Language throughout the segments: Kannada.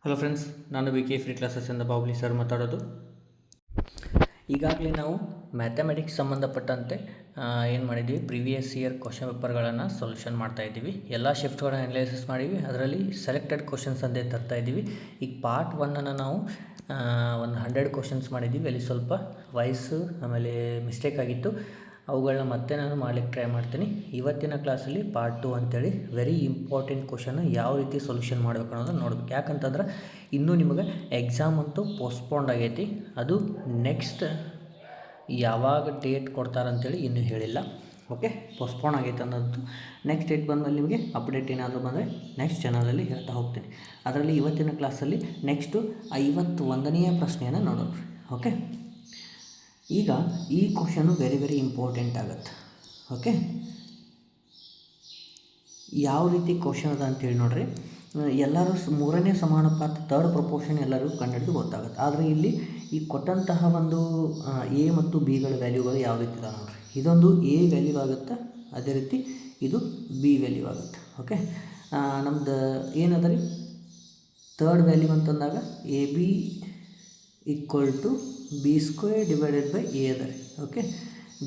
ಹಲೋ ಫ್ರೆಂಡ್ಸ್, ನಾನು ವಿ ಕೆ ಫ್ರೀ ಕ್ಲಾಸಸ್ಸಿಂದ ಬಾಬ್ಲಿ ಸರ್ ಮಾತಾಡೋದು. ಈಗಾಗಲೇ ನಾವು ಮ್ಯಾಥಮೆಟಿಕ್ಸ್ ಸಂಬಂಧಪಟ್ಟಂತೆ ಏನು ಮಾಡಿದ್ವಿ, ಪ್ರಿವಿಯಸ್ ಇಯರ್ ಕ್ವಶನ್ ಪೇಪರ್ಗಳನ್ನು ಸೊಲ್ಯೂಷನ್ ಮಾಡ್ತಾಯಿದ್ದೀವಿ. ಎಲ್ಲ ಶಿಫ್ಟ್ಗಳನ್ನು ಅನಲೈಸಿಸ್ ಮಾಡಿದ್ವಿ. ಅದರಲ್ಲಿ ಸೆಲೆಕ್ಟೆಡ್ ಕ್ವಶನ್ಸ್ ಅಂತ ತರ್ತಾಯಿದ್ದೀವಿ. ಈಗ ಪಾರ್ಟ್ 1ಅನ್ನು ನಾವು ಒಂದು 100 ಕ್ವಶನ್ಸ್ ಮಾಡಿದ್ದೀವಿ. ಅಲ್ಲಿ ಸ್ವಲ್ಪ ವಾಯ್ಸು ಆಮೇಲೆ ಮಿಸ್ಟೇಕ್ ಆಗಿತ್ತು. ಅವುಗಳನ್ನ ಮತ್ತೆ ನಾನು ಮಾಡಲಿಕ್ಕೆ ಟ್ರೈ ಮಾಡ್ತೀನಿ. ಇವತ್ತಿನ ಕ್ಲಾಸಲ್ಲಿ ಪಾರ್ಟ್ 2 ಅಂತೇಳಿ ವೆರಿ ಇಂಪಾರ್ಟೆಂಟ್ ಕ್ವಶನ್ನು ಯಾವ ರೀತಿ ಸೊಲ್ಯೂಷನ್ ಮಾಡಬೇಕು ಅನ್ನೋದನ್ನು ನೋಡ್ಬೇಕು. ಯಾಕಂತಂದ್ರೆ ಇನ್ನೂ ನಿಮಗೆ ಎಕ್ಸಾಮ್ ಅಂತೂ ಪೋಸ್ಟ್ಪೋಂಡ್ ಆಗೈತಿ. ಅದು ನೆಕ್ಸ್ಟ್ ಯಾವಾಗ ಡೇಟ್ ಕೊಡ್ತಾರಂತೇಳಿ ಇನ್ನೂ ಹೇಳಿಲ್ಲ. ಓಕೆ, ಪೋಸ್ಟ್ಪೋನ್ ಆಗೈತೆ ಅನ್ನೋದು ನೆಕ್ಸ್ಟ್ ಡೇಟ್ ಬಂದಮೇಲೆ ನಿಮಗೆ ಅಪ್ಡೇಟ್ ಏನಾದರೂ ಬಂದರೆ ನೆಕ್ಸ್ಟ್ ಚಾನಲಲ್ಲಿ ಹೇಳ್ತಾ ಹೋಗ್ತೀನಿ. ಅದರಲ್ಲಿ ಇವತ್ತಿನ ಕ್ಲಾಸಲ್ಲಿ ನೆಕ್ಸ್ಟು 51ನೇ ಪ್ರಶ್ನೆಯನ್ನು ನೋಡೋಣ. ಓಕೆ, ಈಗ ಈ ಕ್ವಶನು ವೆರಿ ಇಂಪಾರ್ಟೆಂಟ್ ಆಗುತ್ತೆ. ಓಕೆ, ಯಾವ ರೀತಿ ಕ್ವಶನ್ ಅದ ಅಂತೇಳಿ ನೋಡ್ರಿ. ಎಲ್ಲರೂ ಮೂರನೇ ಸಮಾನುಪಾತ ಥರ್ಡ್ ಪ್ರಪೋರ್ಷನ್ ಎಲ್ಲರಿಗೂ ಕಂಡುಹಿಡಿದು ಗೊತ್ತಾಗುತ್ತೆ. ಆದರೆ ಇಲ್ಲಿ ಈ ಕೊಟ್ಟಂತಹ ಒಂದು ಎ ಮತ್ತು ಬಿಗಳ ವ್ಯಾಲ್ಯೂಗಳು ಯಾವ ರೀತಿ ಇದಾವೆ ನೋಡ್ರಿ. ಇದೊಂದು ಎ ವ್ಯಾಲ್ಯೂ ಆಗುತ್ತೆ, ಅದೇ ರೀತಿ ಇದು ಬಿ ವ್ಯಾಲ್ಯೂ ಆಗುತ್ತೆ. ಓಕೆ, ನಮ್ದು ಏನದ ರೀ, ಥರ್ಡ್ ವ್ಯಾಲ್ಯೂ ಅಂತಂದಾಗ A B equal to B square divided by A ಅದ ರೀ. ಓಕೆ,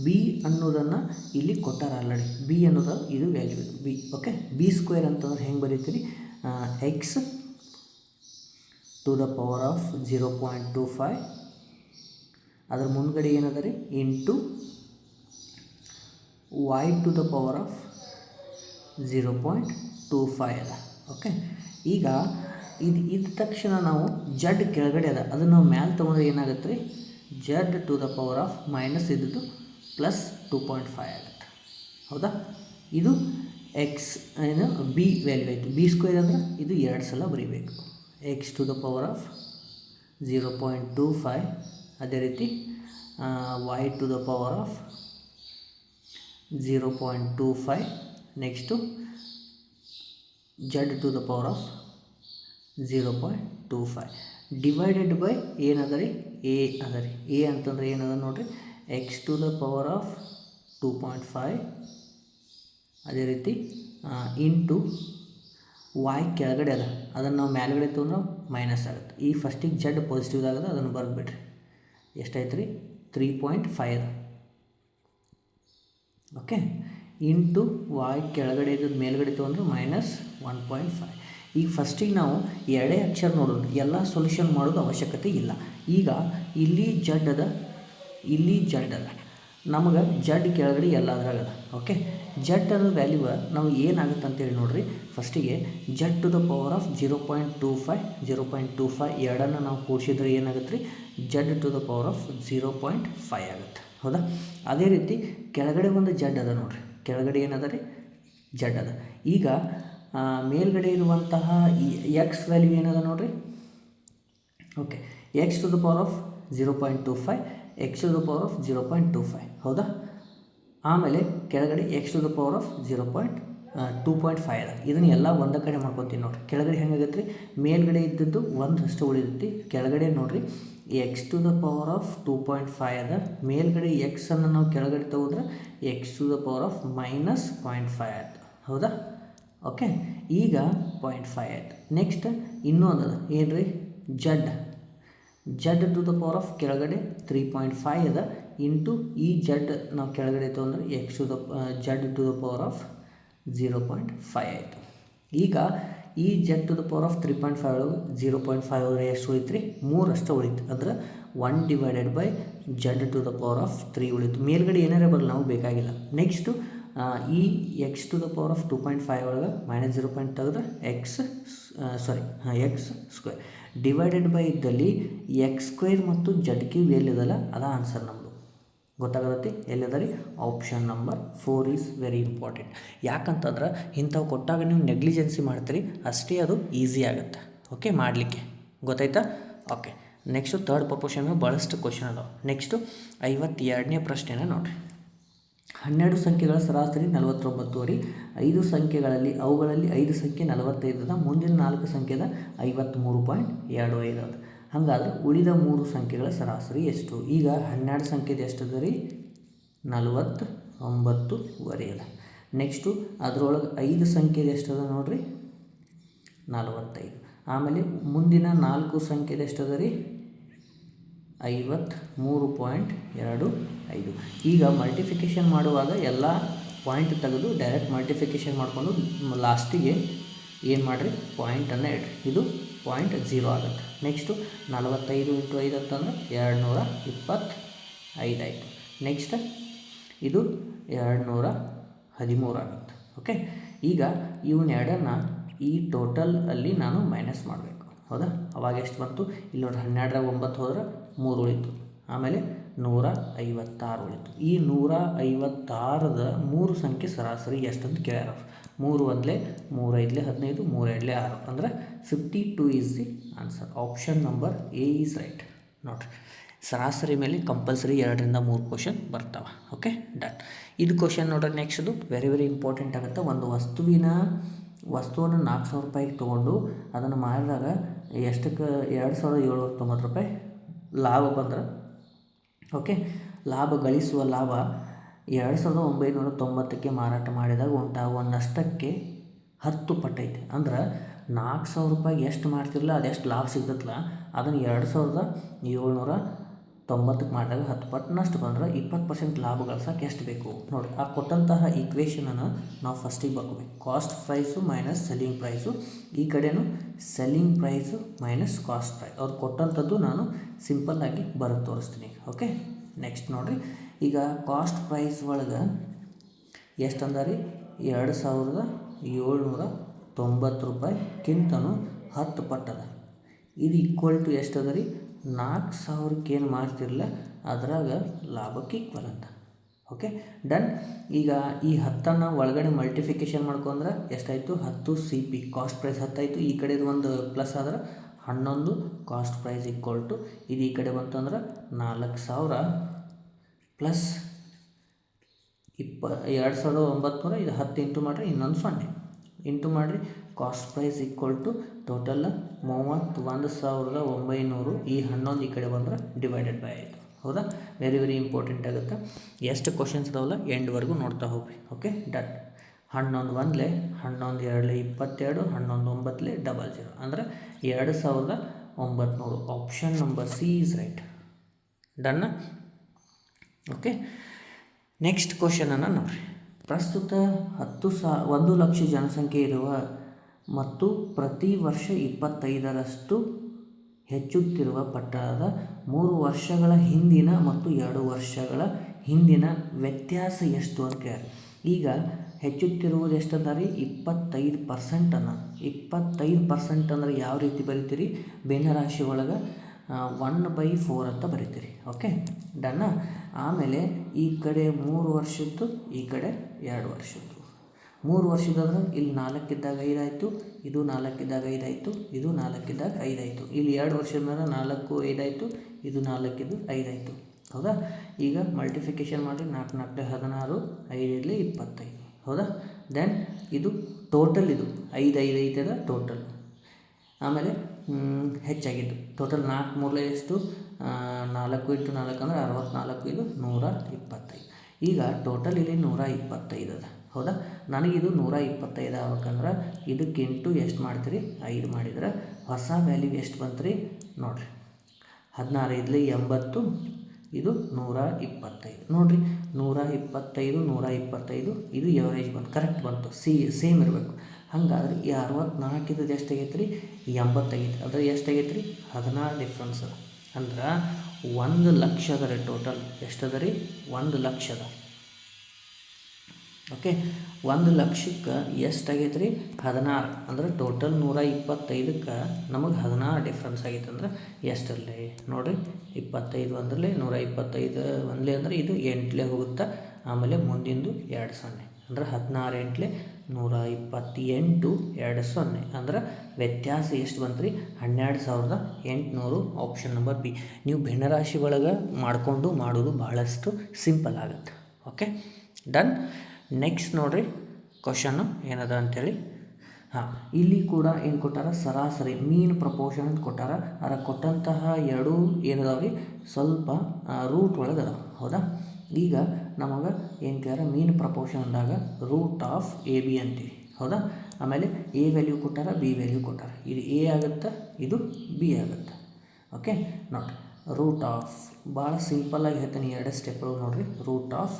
ಬಿ ಅನ್ನೋದನ್ನು ಇಲ್ಲಿ ಕೊಟ್ಟಾರ ಆಲ್ರೆಡಿ. ಬಿ ಅನ್ನೋದು ಇದು ವ್ಯಾಲ್ಯೂ ಇದು ಬಿ. ಓಕೆ, ಬಿ ಸ್ಕ್ವೇರ್ ಅಂತಂದ್ರೆ ಹೆಂಗೆ ಬರೀತೀರಿ, X to the power of 0.25 ಅದ್ರ ಮುಂದ್ಗಡೆ ಏನದ ರೀ into Y to the power of 0.25 ಅದ. ಓಕೆ, ಈಗ ಇದ್ದ ತಕ್ಷಣ ನಾವು ಜಡ್ ಕೆಳಗಡೆ ಅದ, ಅದನ್ನು ನಾವು ಮ್ಯಾಲೆ ತೊಗೊಂಡ್ರೆ ಏನಾಗುತ್ತೆ ರೀ, Z to the power of minus ಇದ್ದು ಪ್ಲಸ್ 2.5 ಆಗುತ್ತೆ. ಹೌದಾ, ಇದು ಎಕ್ಸ್ ಏನು ಬಿ ವ್ಯಾಲ್ಯೂ ಆಯಿತು. ಬಿ ಸ್ಕ್ವೇರ್ ಅಂದರೆ ಇದು 2 ಸಲ ಬರೀಬೇಕು. X to the power of 0.25, ಅದೇ ರೀತಿ Y to the power of 0.25, next Z to the power of 0.25 divided by ಏನದ ರೀ, ಎ ಅದ ರೀ. ಎ ಅಂತಂದ್ರೆ ಏನದ ನೋಡಿರಿ, X to the power of 2.5, ಅದೇ ರೀತಿ ಇಂಟು ವೈ ಕೆಳಗಡೆ ಅದ, ಅದನ್ನು ನಾವು ಮೇಲ್ಗಡೆ ತೊಗೊಂಡ್ರೆ ಮೈನಸ್ ಆಗುತ್ತೆ. ಈ ಫಸ್ಟಿಗೆ ಜಡ್ ಪಾಸಿಟಿವ್ ಆಗದ, ಅದನ್ನು ಬರೆದ್ಬಿಡ್ರಿ. ಎಷ್ಟಾಯ್ತು ರೀ, 3.5 ಅದ. ಓಕೆ, ಇಂಟು ವೈ ಕೆಳಗಡೆ ಇದ್ದದ್ದು ಮೇಲ್ಗಡೆ ತೊಗೊಂಡ್ರೆ ಮೈನಸ್ 1.5. ಈಗ ಫಸ್ಟಿಗೆ ನಾವು ಎರಡೇ ಅಕ್ಷರ ನೋಡೋದು, ಎಲ್ಲ ಸೊಲ್ಯೂಷನ್ ಮಾಡೋದು ಅವಶ್ಯಕತೆ ಇಲ್ಲ. ಈಗ ಇಲ್ಲಿ ಜಡ್ ಅದ, ಇಲ್ಲಿ ಜಡ್ ಅದ, ನಮಗೆ ಜಡ್ ಕೆಳಗಡೆ ಎಲ್ಲದ್ರಾಗದ. ಓಕೆ, ಜಡ್ ಅನ್ನೋ ವ್ಯಾಲ್ಯೂ ನಾವು ಏನಾಗುತ್ತೆ ಅಂತೇಳಿ ನೋಡ್ರಿ. ಫಸ್ಟಿಗೆ ಜಡ್ ಟು ದ ಪವರ್ ಆಫ್ 0.25 ಎರಡನ್ನು ನಾವು ಕೂಡಿಸಿದ್ರೆ ಏನಾಗುತ್ತೆ ರೀ, Z to the power of 0.5 ಆಗುತ್ತೆ. ಹೌದಾ, ಅದೇ ರೀತಿ ಕೆಳಗಡೆ ಒಂದು ಜಡ್ ಅದ ನೋಡ್ರಿ. ಕೆಳಗಡೆ ಏನದ ರೀ, ಜಡ್ ಅದ. ಈಗ ಮೇಲ್ಗಡೆ ಇರುವಂತಹ ಎಕ್ಸ್ ವ್ಯಾಲ್ಯೂ ಏನದ ನೋಡ್ರಿ. Okay, X to the power of 0.25, X to the power of 0.25. ಹೌದಾ, ಆಮೇಲೆ ಕೆಳಗಡೆ X to the power of 2.5 ಅದ. ಇದನ್ನು ಎಲ್ಲ ಒಂದೇ ಕಡೆ ಮಾಡ್ಕೊತೀವಿ ನೋಡಿರಿ. ಕೆಳಗಡೆ ಹೆಂಗಾಗತ್ತೆ ರೀ, ಮೇಲ್ಗಡೆ ಇದ್ದದ್ದು ಒಂದಷ್ಟು ಉಳಿದೈತಿ. ಕೆಳಗಡೆ ನೋಡಿರಿ, X to the power of 2.5 ಅದ. ಮೇಲ್ಗಡೆ ಎಕ್ಸನ್ನು ನಾವು ಕೆಳಗಡೆ ತಗೋದ್ರೆ X to the power of minus 0.5 ಆಯಿತು. ಹೌದಾ, ಓಕೆ, ಈಗ 0.5 ಆಯಿತು. ನೆಕ್ಸ್ಟ್ ಇನ್ನೂ ಒಂದದ ಏನು ರೀ, Z to the power of ಕೆಳಗಡೆ 3.5 ಅದ, ಇಂಟು ಈ ಜಡ್ ನಾವು ಕೆಳಗಡೆ ತೊಗೊಂಡ್ರೆ X to the Z to the power of 0.5 ಆಯಿತು. ಈಗ ಈ Z to the power of 3.5 0.5 ಹೋದರೆ ಎಷ್ಟು ಉಳಿತು ರೀ, 3 ಅಷ್ಟು ಉಳಿತು. ಅಂದ್ರೆ 1 divided by Z to the power of 3 ಉಳಿತು. ಮೇಲ್ಗಡೆ ಏನಾರೇ ಬರಲ್ಲ, ನಾವು ಬೇಕಾಗಿಲ್ಲ. ನೆಕ್ಸ್ಟು ಈ X to the power of 2.5 ಒಳಗೆ ಮೈನಸ್ 0 ತೆಗೆದ್ರೆ ಎಕ್ಸ್ ಸ್ಕ್ವೇರ್ ಡಿವೈಡೆಡ್ ಬೈ ಇದ್ದಲ್ಲಿ ಎಕ್ಸ್ ಸ್ಕ್ವೇರ್ ಮತ್ತು ಜಡ್ ಕ್ಯೂಬ್ ಎಲ್ಲಿದಲ್ಲ ಅದ ಆನ್ಸರ್ ನಮ್ಮದು. ಗೊತ್ತಾಗತ್ತೆ ಎಲ್ಲಿದೆ ರೀ, option number 4 is very important. ಯಾಕಂತಂದ್ರೆ ಇಂಥವು ಕೊಟ್ಟಾಗ ನೀವು ನೆಗ್ಲಿಜೆನ್ಸಿ ಮಾಡ್ತೀರಿ, ಅಷ್ಟೇ ಅದು ಈಸಿ ಆಗುತ್ತೆ. ಓಕೆ, ಮಾಡಲಿಕ್ಕೆ ಗೊತ್ತಾಯ್ತಾ. ಓಕೆ, ನೆಕ್ಸ್ಟು ಥರ್ಡ್ ಪ್ರಪೋರ್ಷನ್ ಭಾಳಷ್ಟು ಕ್ವಶನ್ ಅದಾವೆ. ನೆಕ್ಸ್ಟು 52ನೇ ಪ್ರಶ್ನೆನ ನೋಡಿರಿ. 12 ಸಂಖ್ಯೆಗಳ ಸರಾಸರಿ 49 ರೀ. 5 ಸಂಖ್ಯೆಗಳಲ್ಲಿ ಅವುಗಳಲ್ಲಿ 5 ಸಂಖ್ಯೆ 45 ಅದ, ಮುಂದಿನ 4 ಸಂಖ್ಯೆದ 53.25 ಅದ. ಹಾಗಾದ್ರೆ ಉಳಿದ 3 ಸಂಖ್ಯೆಗಳ ಸರಾಸರಿ ಎಷ್ಟು? ಈಗ 12 ಸಂಖ್ಯೆದು ಎಷ್ಟು ಅದ ರೀ, 49.25 ಅದ. ನೆಕ್ಸ್ಟು ಅದರೊಳಗೆ 5 ಸಂಖ್ಯೆದು ಎಷ್ಟು ಅದ ನೋಡಿರಿ, 45. ಆಮೇಲೆ ಮುಂದಿನ 4 ಸಂಖ್ಯೆದು ಎಷ್ಟು ಅದ ರೀ 53.25. ಈಗ ಮಲ್ಟಿಫಿಕೇಷನ್ ಮಾಡುವಾಗ ಎಲ್ಲ ಪಾಯಿಂಟ್ ತೆಗೆದು ಡೈರೆಕ್ಟ್ ಮಲ್ಟಿಫಿಕೇಷನ್ ಮಾಡಿಕೊಂಡು ಲಾಸ್ಟಿಗೆ ಏನು ಮಾಡಿರಿ ಪಾಯಿಂಟನ್ನು ಇಡ್ರಿ. ಇದು 0.0 ಆಗುತ್ತೆ. ನೆಕ್ಸ್ಟು 45 × 5 ಅಂತಂದ್ರೆ 225 ಆಯಿತು. ನೆಕ್ಸ್ಟ್ ಇದು 213 ಆಗುತ್ತೆ. ಓಕೆ, ಈಗ ಇವನ್ನೆರಡನ್ನು ಈ ಟೋಟಲಲ್ಲಿ ನಾನು ಮೈನಸ್ ಮಾಡಬೇಕು. ಹೌದಾ, ಅವಾಗ ಎಷ್ಟು ಬಂತು ಇಲ್ಲಿ ನೋಡಿ 12 9 ಹೋದ್ರೆ 3 ಉಳಿತು. ಆಮೇಲೆ 156 ಉಳಿತು. ಈ 156ದ 3 ಸಂಖ್ಯೆ ಸರಾಸರಿ ಎಷ್ಟಂತ ಕೇಳ್ಯಾರ. 3 1 3 5 15 3 2 6 ಅಂದರೆ 52 is the answer. Option number A is right. ನೋಡಿರಿ, ಸರಾಸರಿ ಮೇಲೆ ಕಂಪಲ್ಸರಿ 2 ರಿಂದ 3 ಕ್ವಶನ್ ಬರ್ತಾವೆ. Okay, done. ಇದು ಕ್ವಶನ್ ನೋಡ್ರಿ. ನೆಕ್ಸ್ಟ್ದು ವೆರಿ ಇಂಪಾರ್ಟೆಂಟ್ ಆಗುತ್ತೆ. ಒಂದು ವಸ್ತುವನ್ನು 4,000 ರೂಪಾಯಿಗೆ ತೊಗೊಂಡು ಅದನ್ನು ಮಾರಿದಾಗ ಎಷ್ಟಕ್ಕೆ 2,790 ರೂಪಾಯಿ ಲಾಭ ಬಂದ್ರೆ, ಓಕೆ, ಗಳಿಸುವ ಲಾಭ 2,990ಕ್ಕೆ ಮಾರಾಟ ಮಾಡಿದಾಗ ಉಂಟಾಗುವ ನಷ್ಟಕ್ಕೆ 10 ಪಟ್ಟೈತೆ. ಅಂದ್ರೆ 4,000 ರೂಪಾಯಿಗೆ ಎಷ್ಟು ಮಾಡ್ತಿರಲ್ಲ ಅದೆಷ್ಟು ಲಾಭ ಸಿಗ್ತತ್ತಲ್ಲ ಅದನ್ನು 2,790ಕ್ಕೆ ಮಾಡಿದಾಗ 10 ಪಟ್ಟು ನಷ್ಟ ಬಂದ್ರೆ 20% ಲಾಭ ಗಳಿಸೋಕೆ ಎಷ್ಟು ಬೇಕು ನೋಡಿ. ಆ ಕೊಟ್ಟಂತಹ ಈಕ್ವೇಷನನ್ನು ನಾವು ಫಸ್ಟಿಗೆ ಬರ್ಕೋಬೇಕು. Cost price minus selling price, ಈ ಕಡೆಯೂ selling price minus cost price. ಅವ್ರು ಕೊಟ್ಟಂಥದ್ದು ನಾನು ಸಿಂಪಲ್ಲಾಗಿ ಬರೋದು ತೋರಿಸ್ತೀನಿ. ಓಕೆ, ನೆಕ್ಸ್ಟ್ ನೋಡಿರಿ. ಈಗ ಕಾಸ್ಟ್ ಪ್ರೈಸ್ ಒಳಗೆ ಎಷ್ಟು ಅಂದ ರೀ 2,790 ರೂಪಾಯಿಗಿಂತನೂ 10 ಪಟ್ಟದ. ಇದು ಈಕ್ವಲ್ ಟು ಎಷ್ಟು ಅದ ರೀ 4,000ಕ್ಕೆ ಏನು ಮಾಡ್ತಿರಲ್ಲ ಅದ್ರಾಗ ಲಾಭಕ್ಕೆ ಈಕ್ವಲ್ ಅಂತ. Okay, done. ಈಗ ಈ 10ನ್ನು ಒಳಗಡೆ ಮಲ್ಟಿಫಿಕೇಷನ್ ಮಾಡ್ಕೊಂಡ್ರೆ ಎಷ್ಟಾಯಿತು 10 CP ಕಾಸ್ಟ್ ಪ್ರೈಸ್ 10 ಆಯಿತು. ಈ ಕಡೆದು ಒಂದು ಪ್ಲಸ್ ಆದ್ರೆ 11 ಕಾಸ್ಟ್ ಪ್ರೈಸ್ ಈಕ್ವಲ್ ಟು ಇದು ಈ ಕಡೆ ಬಂತು ಅಂದ್ರೆ 4,000 ಪ್ಲಸ್ 2,900. ಇದು 10 ಇಂಟು ಮಾಡಿರಿ, ಇನ್ನೊಂದು 0 ಇಂಟು ಮಾಡಿರಿ. Cost price equal to total 31,900. ಈ 11 ಈ ಕಡೆ ಬಂದ್ರೆ ಡಿವೈಡೆಡ್ ಬೈ ಆಯಿತು. ಹೌದಾ, ವೆರಿ ಇಂಪಾರ್ಟೆಂಟ್ ಆಗುತ್ತೆ. ಎಷ್ಟು ಕ್ವಶನ್ಸ್ ಇದಾವಲ್ಲ ಎಂಡ್ವರೆಗೂ ನೋಡ್ತಾ ಹೋಗ್ರಿ. Okay, done. 11 1 11 2 22 11 9 00 ಅಂದರೆ 2,900. Option number C is right. Done. Okay, next ಕ್ವಶನನ್ನು ನೋಡಿರಿ. ಪ್ರಸ್ತುತ 1 ಲಕ್ಷ ಜನಸಂಖ್ಯೆ ಇರುವ ಮತ್ತು ಪ್ರತಿ ವರ್ಷ 25ರಷ್ಟು ಹೆಚ್ಚುತ್ತಿರುವ ಪಟ್ಟಣದ 3 ವರ್ಷಗಳ ಹಿಂದಿನ ಮತ್ತು 2 ವರ್ಷಗಳ ಹಿಂದಿನ ವ್ಯತ್ಯಾಸ ಎಷ್ಟು ಅಂತ ಕೇಳಿ. ಈಗ ಹೆಚ್ಚುತ್ತಿರುವುದು ಎಷ್ಟು ಅಂದ ರೀ 25% ಅನ್ನ. 25% ಅಂದರೆ ಯಾವ ರೀತಿ ಬರಿತೀರಿ ಭಿನ್ನರಾಶಿ ಒಳಗೆ 1/4 ಅಂತ ಬರಿತೀರಿ. ಓಕೆ, ಡನ್ನ. ಆಮೇಲೆ ಈ ಕಡೆ 3 ವರ್ಷದ್ದು, ಈ ಕಡೆ 2 ವರ್ಷದ್ದು. 3 ವರ್ಷದಾದ್ರೆ ಇಲ್ಲಿ 4 ಇದ್ದಾಗ 5 ಆಯಿತು, ಇದು 4 ಇದ್ದಾಗ 5 ಆಯಿತು, ಇದು 4 ಇದ್ದಾಗ 5 ಆಯಿತು. ಇಲ್ಲಿ 2 ವರ್ಷದ ಮೇಲೆ 4 5 ಆಯಿತು, ಇದು 4 ಇದು 5 ಆಯಿತು. ಹೌದಾ, ಈಗ ಮಲ್ಟಿಫಿಕೇಷನ್ ಮಾಡಿ 4 4 16 5 25. ಹೌದಾ, ದೆನ್ ಇದು ಟೋಟಲ್, ಇದು 5 5 ಐತದ ಟೋಟಲ್. ಆಮೇಲೆ ಹೆಚ್ಚಾಗಿದ್ದು ಟೋಟಲ್ 4 3 ಎಷ್ಟು 4 × 4 ಅಂದರೆ 64, ಇದು 125. ಈಗ ಟೋಟಲ್ ಇಲ್ಲಿ 125 ಅದ. ಹೌದಾ, ನನಗಿದು 125 ಆಗ್ಬೇಕಂದ್ರೆ ಇದಕ್ಕಿಂಟು ಎಷ್ಟು ಮಾಡ್ತೀರಿ 5 ಮಾಡಿದ್ರೆ ಹೊಸ ವ್ಯಾಲ್ಯೂ ಎಷ್ಟು ಬಂತು ರೀ ನೋಡಿರಿ 16 5 80, ಇದು 125. ನೋಡಿರಿ 125 125 ಇದು ಎವರೇಜ್ ಬಂತು, ಕರೆಕ್ಟ್ ಬಂತು, ಸೇಮ್ ಇರಬೇಕು. ಹಾಗಾದ್ರೆ ಈ 64 ಎಷ್ಟು ಆಗೈತೆ ರೀ 80 ಆಗೈತೆ. ಅದ್ರ ಎಷ್ಟು ಆಗೈತೆ ರೀ 16 ಡಿಫ್ರೆನ್ಸ್ ಅದ. ಅಂದ್ರೆ 1 ಲಕ್ಷ ಅದ ರೀ ಟೋಟಲ್. ಎಷ್ಟು ಅದ ರೀ 1 ಲಕ್ಷ ಅದ. ಓಕೆ, 1 ಲಕ್ಷಕ್ಕೆ ಎಷ್ಟಾಗೈತೆ ರೀ 16. ಅಂದ್ರೆ ಟೋಟಲ್ 125ಕ್ಕೆ ನಮಗೆ 16 ಡಿಫ್ರೆನ್ಸ್ ಆಗೈತೆ. ಅಂದ್ರೆ ಎಷ್ಟಲ್ಲೇ ನೋಡಿರಿ 25 ಒಂದರಲ್ಲೇ 125 ಒಂದಲೇ ಅಂದರೆ ಇದು 8 ಹೋಗುತ್ತೆ. ಆಮೇಲೆ ಮುಂದಿಂದು 2 0 ಅಂದರೆ 16 8 128 2 0 ಅಂದ್ರೆ ವ್ಯತ್ಯಾಸ ಎಷ್ಟು ಬಂತು ರೀ 12,800. Option number B. ನೀವು ಭಿನ್ನರಾಶಿ ಒಳಗೆ ಮಾಡಿಕೊಂಡು ಮಾಡೋದು ಬಹಳಷ್ಟು ಸಿಂಪಲ್ ಆಗುತ್ತೆ. Okay, done. ನೆಕ್ಸ್ಟ್ ನೋಡಿರಿ ಕ್ವಶನ್ನು ಏನದ ಅಂಥೇಳಿ. ಇಲ್ಲಿ ಕೂಡ ಏನು ಕೊಟ್ಟಾರ ಸರಾಸರಿ ಮೀನ್ ಪ್ರಪೋರ್ಷನ್ ಅಂತ ಕೊಟ್ಟಾರ. ಅದರ ಕೊಟ್ಟಂತಹ ಎರಡೂ ಏನದಾವ್ರಿ ಸ್ವಲ್ಪ ರೂಟ್ ಒಳಗೆ ಅದಾವ. ಹೌದಾ, ಈಗ ನಮಗೆ ಏನು ಕೇಳ್ಯಾರ ಮೀನ್ ಪ್ರಪೋರ್ಷನ್ ಅಂದಾಗ ರೂಟ್ ಆಫ್ AB ಅಂತೀವಿ. ಹೌದಾ, ಆಮೇಲೆ ಎ ವ್ಯಾಲ್ಯೂ ಕೊಟ್ಟಾರ, ಬಿ ವ್ಯಾಲ್ಯೂ ಕೊಟ್ಟಾರ. ಇದು ಎ ಆಗುತ್ತೆ, ಇದು ಬಿ ಆಗುತ್ತೆ. ಓಕೆ ನೋಡಿರಿ, ರೂಟ್ ಆಫ್ ಭಾಳ ಸಿಂಪಲ್ಲಾಗಿ ಹೇಳ್ತೀನಿ, ಎರಡೇ ಸ್ಟೆಪ್ಗಳು ನೋಡಿರಿ. ರೂಟ್ ಆಫ್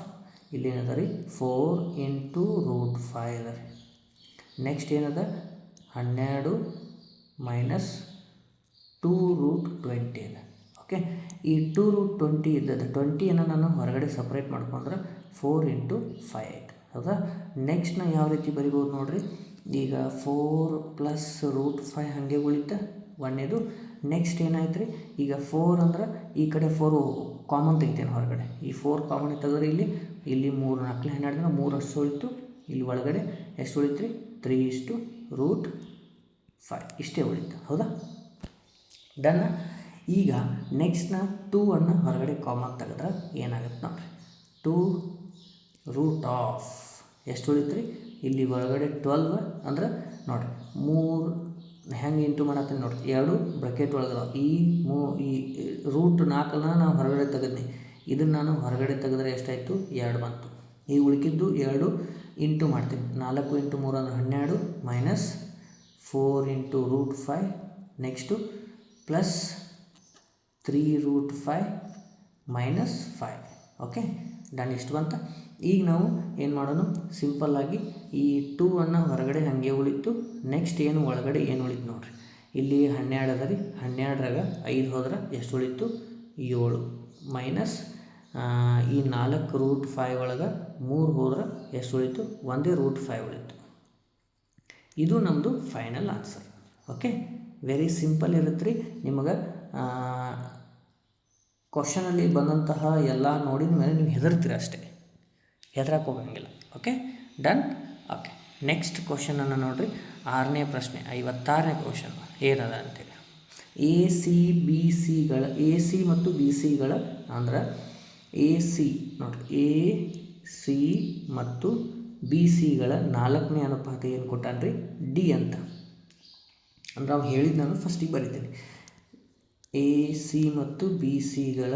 ಇಲ್ಲಿ ಏನದ ರೀ 4 × √5 ಅದ ರೀ. ನೆಕ್ಸ್ಟ್ ಏನದ 12 - 2√20 ಅದ. ಓಕೆ, ಈ 2√20 ಇದ್ದದ್ದು 20ಯನ್ನು ನಾನು ಹೊರಗಡೆ ಸಪ್ರೇಟ್ ಮಾಡ್ಕೊಂಡ್ರೆ 4 × 5 ಆಯಿತು. ಹೌದಾ? ನೆಕ್ಸ್ಟ್ ನಾವು ಯಾವ ರೀತಿ ಬರಿಬೋದು ನೋಡಿರಿ. ಈಗ 4 + √5 ಹಾಗೆ ಉಳಿತ ಒಂದೇದು. ನೆಕ್ಸ್ಟ್ ಏನಾಯ್ತು ರೀ, ಈಗ 4 ಅಂದ್ರೆ ಈ ಕಡೆ 4 ಕಾಮನ್ ತೆಗಿತೇನೆ ಹೊರಗಡೆ. ಈ 4 ಕಾಮನ್ ತೆಗೆದ್ರೆ ಇಲ್ಲಿ 3 4 12 3 ಅಷ್ಟು ಉಳಿತು. ಇಲ್ಲಿ ಒಳಗಡೆ ಎಷ್ಟು ಉಳಿತು ರೀ, 3 √5 ಇಷ್ಟೇ ಉಳಿತು. ಹೌದಾ? ಡನ್. ಈಗ ನೆಕ್ಸ್ಟ್ನ 2ಅನ್ನು ಹೊರಗಡೆ ಕಾಮನ್ ತೆಗೆದ್ರೆ ಏನಾಗುತ್ತೆ ನೋಡಿರಿ. 2√of ಎಷ್ಟು ಉಳಿತು ರೀ, ಇಲ್ಲಿ ಒಳಗಡೆ 12 ಅಂದ್ರೆ ನೋಡಿರಿ 3 ಹೆಂಗೆ ಇಂಟು ಮಾಡತ್ತೀನಿ ನೋಡಿರಿ. 2 ಬ್ರಕೆಟ್ ಒಳಗದ ಈ √4 ನಾನು ಹೊರಗಡೆ ತೆಗೆದ್ನಿ. ಇದನ್ನು ನಾನು ಹೊರಗಡೆ ತೆಗೆದ್ರೆ ಎಷ್ಟಾಯಿತು, 2 ಬಂತು. ಈ ಉಳಿಕಿದ್ದು 2 ಇಂಟು ಮಾಡ್ತೀನಿ. 4 × 3 ಅಂದರೆ 12 -4 × √5 ನೆಕ್ಸ್ಟು ಪ್ಲಸ್ 3√5 -5. Okay done. ಇಷ್ಟು ಬಂತ. ಈಗ ನಾವು ಏನು ಮಾಡೋಣ, ಸಿಂಪಲ್ಲಾಗಿ ಈ 2ಅನ್ನು ಹೊರಗಡೆ ಹಾಗೆ ಉಳಿತು. ನೆಕ್ಸ್ಟ್ ಏನು ಒಳಗಡೆ ಏನು ಉಳಿತು ನೋಡಿರಿ. ಇಲ್ಲಿ 12 ಅದ ರೀ, 12ರಾಗ 5 ಹೋದ್ರೆ ಎಷ್ಟು ಉಳಿತು, 7 ಮೈನಸ್ ಈ 4 √5 ಒಳಗೆ 3 ಹೋದ್ರೆ ಎಷ್ಟು ಉಳಿತು, 1 √5 ಉಳಿತು. ಇದು ನಮ್ಮದು final answer. Okay, very simple ಇರುತ್ತೆ ರೀ. ನಿಮಗೆ ಕ್ವಶನಲ್ಲಿ ಬಂದಂತಹ ಎಲ್ಲ ನೋಡಿದ ಮೇಲೆ ನೀವು ಹೆದರ್ತೀರ ಅಷ್ಟೇ, ಹೆದರಕ್ಕೆ ಹೋಗಂಗಿಲ್ಲ. Okay done. ಓಕೆ, ನೆಕ್ಸ್ಟ್ ಕ್ವಶನನ್ನು ನೋಡಿರಿ. 6ನೇ ಪ್ರಶ್ನೆ, 56ನೇ ಕ್ವಶನ್ ಏನದ ಅಂತೇಳಿ. ಎ ಸಿ ಮತ್ತು ಬಿ ಸಿಗಳ ಅಂದ್ರೆ ಎ ಸಿ ನೋಡಿರಿ, ಎ ಸಿ ಮತ್ತು ಬಿ ಸಿಗಳ 4ನೇ ಅನುಪಾತ ಏನು ಕೊಟ್ಟಾನ್ರಿ, ಡಿ ಅಂತ. ಅಂದ್ರೆ ನಾವು ಹೇಳಿದ್ದು ನಾನು ಫಸ್ಟಿಗೆ ಬರಿತೀನಿ. ಎ ಸಿ ಮತ್ತು ಬಿ ಸಿಗಳ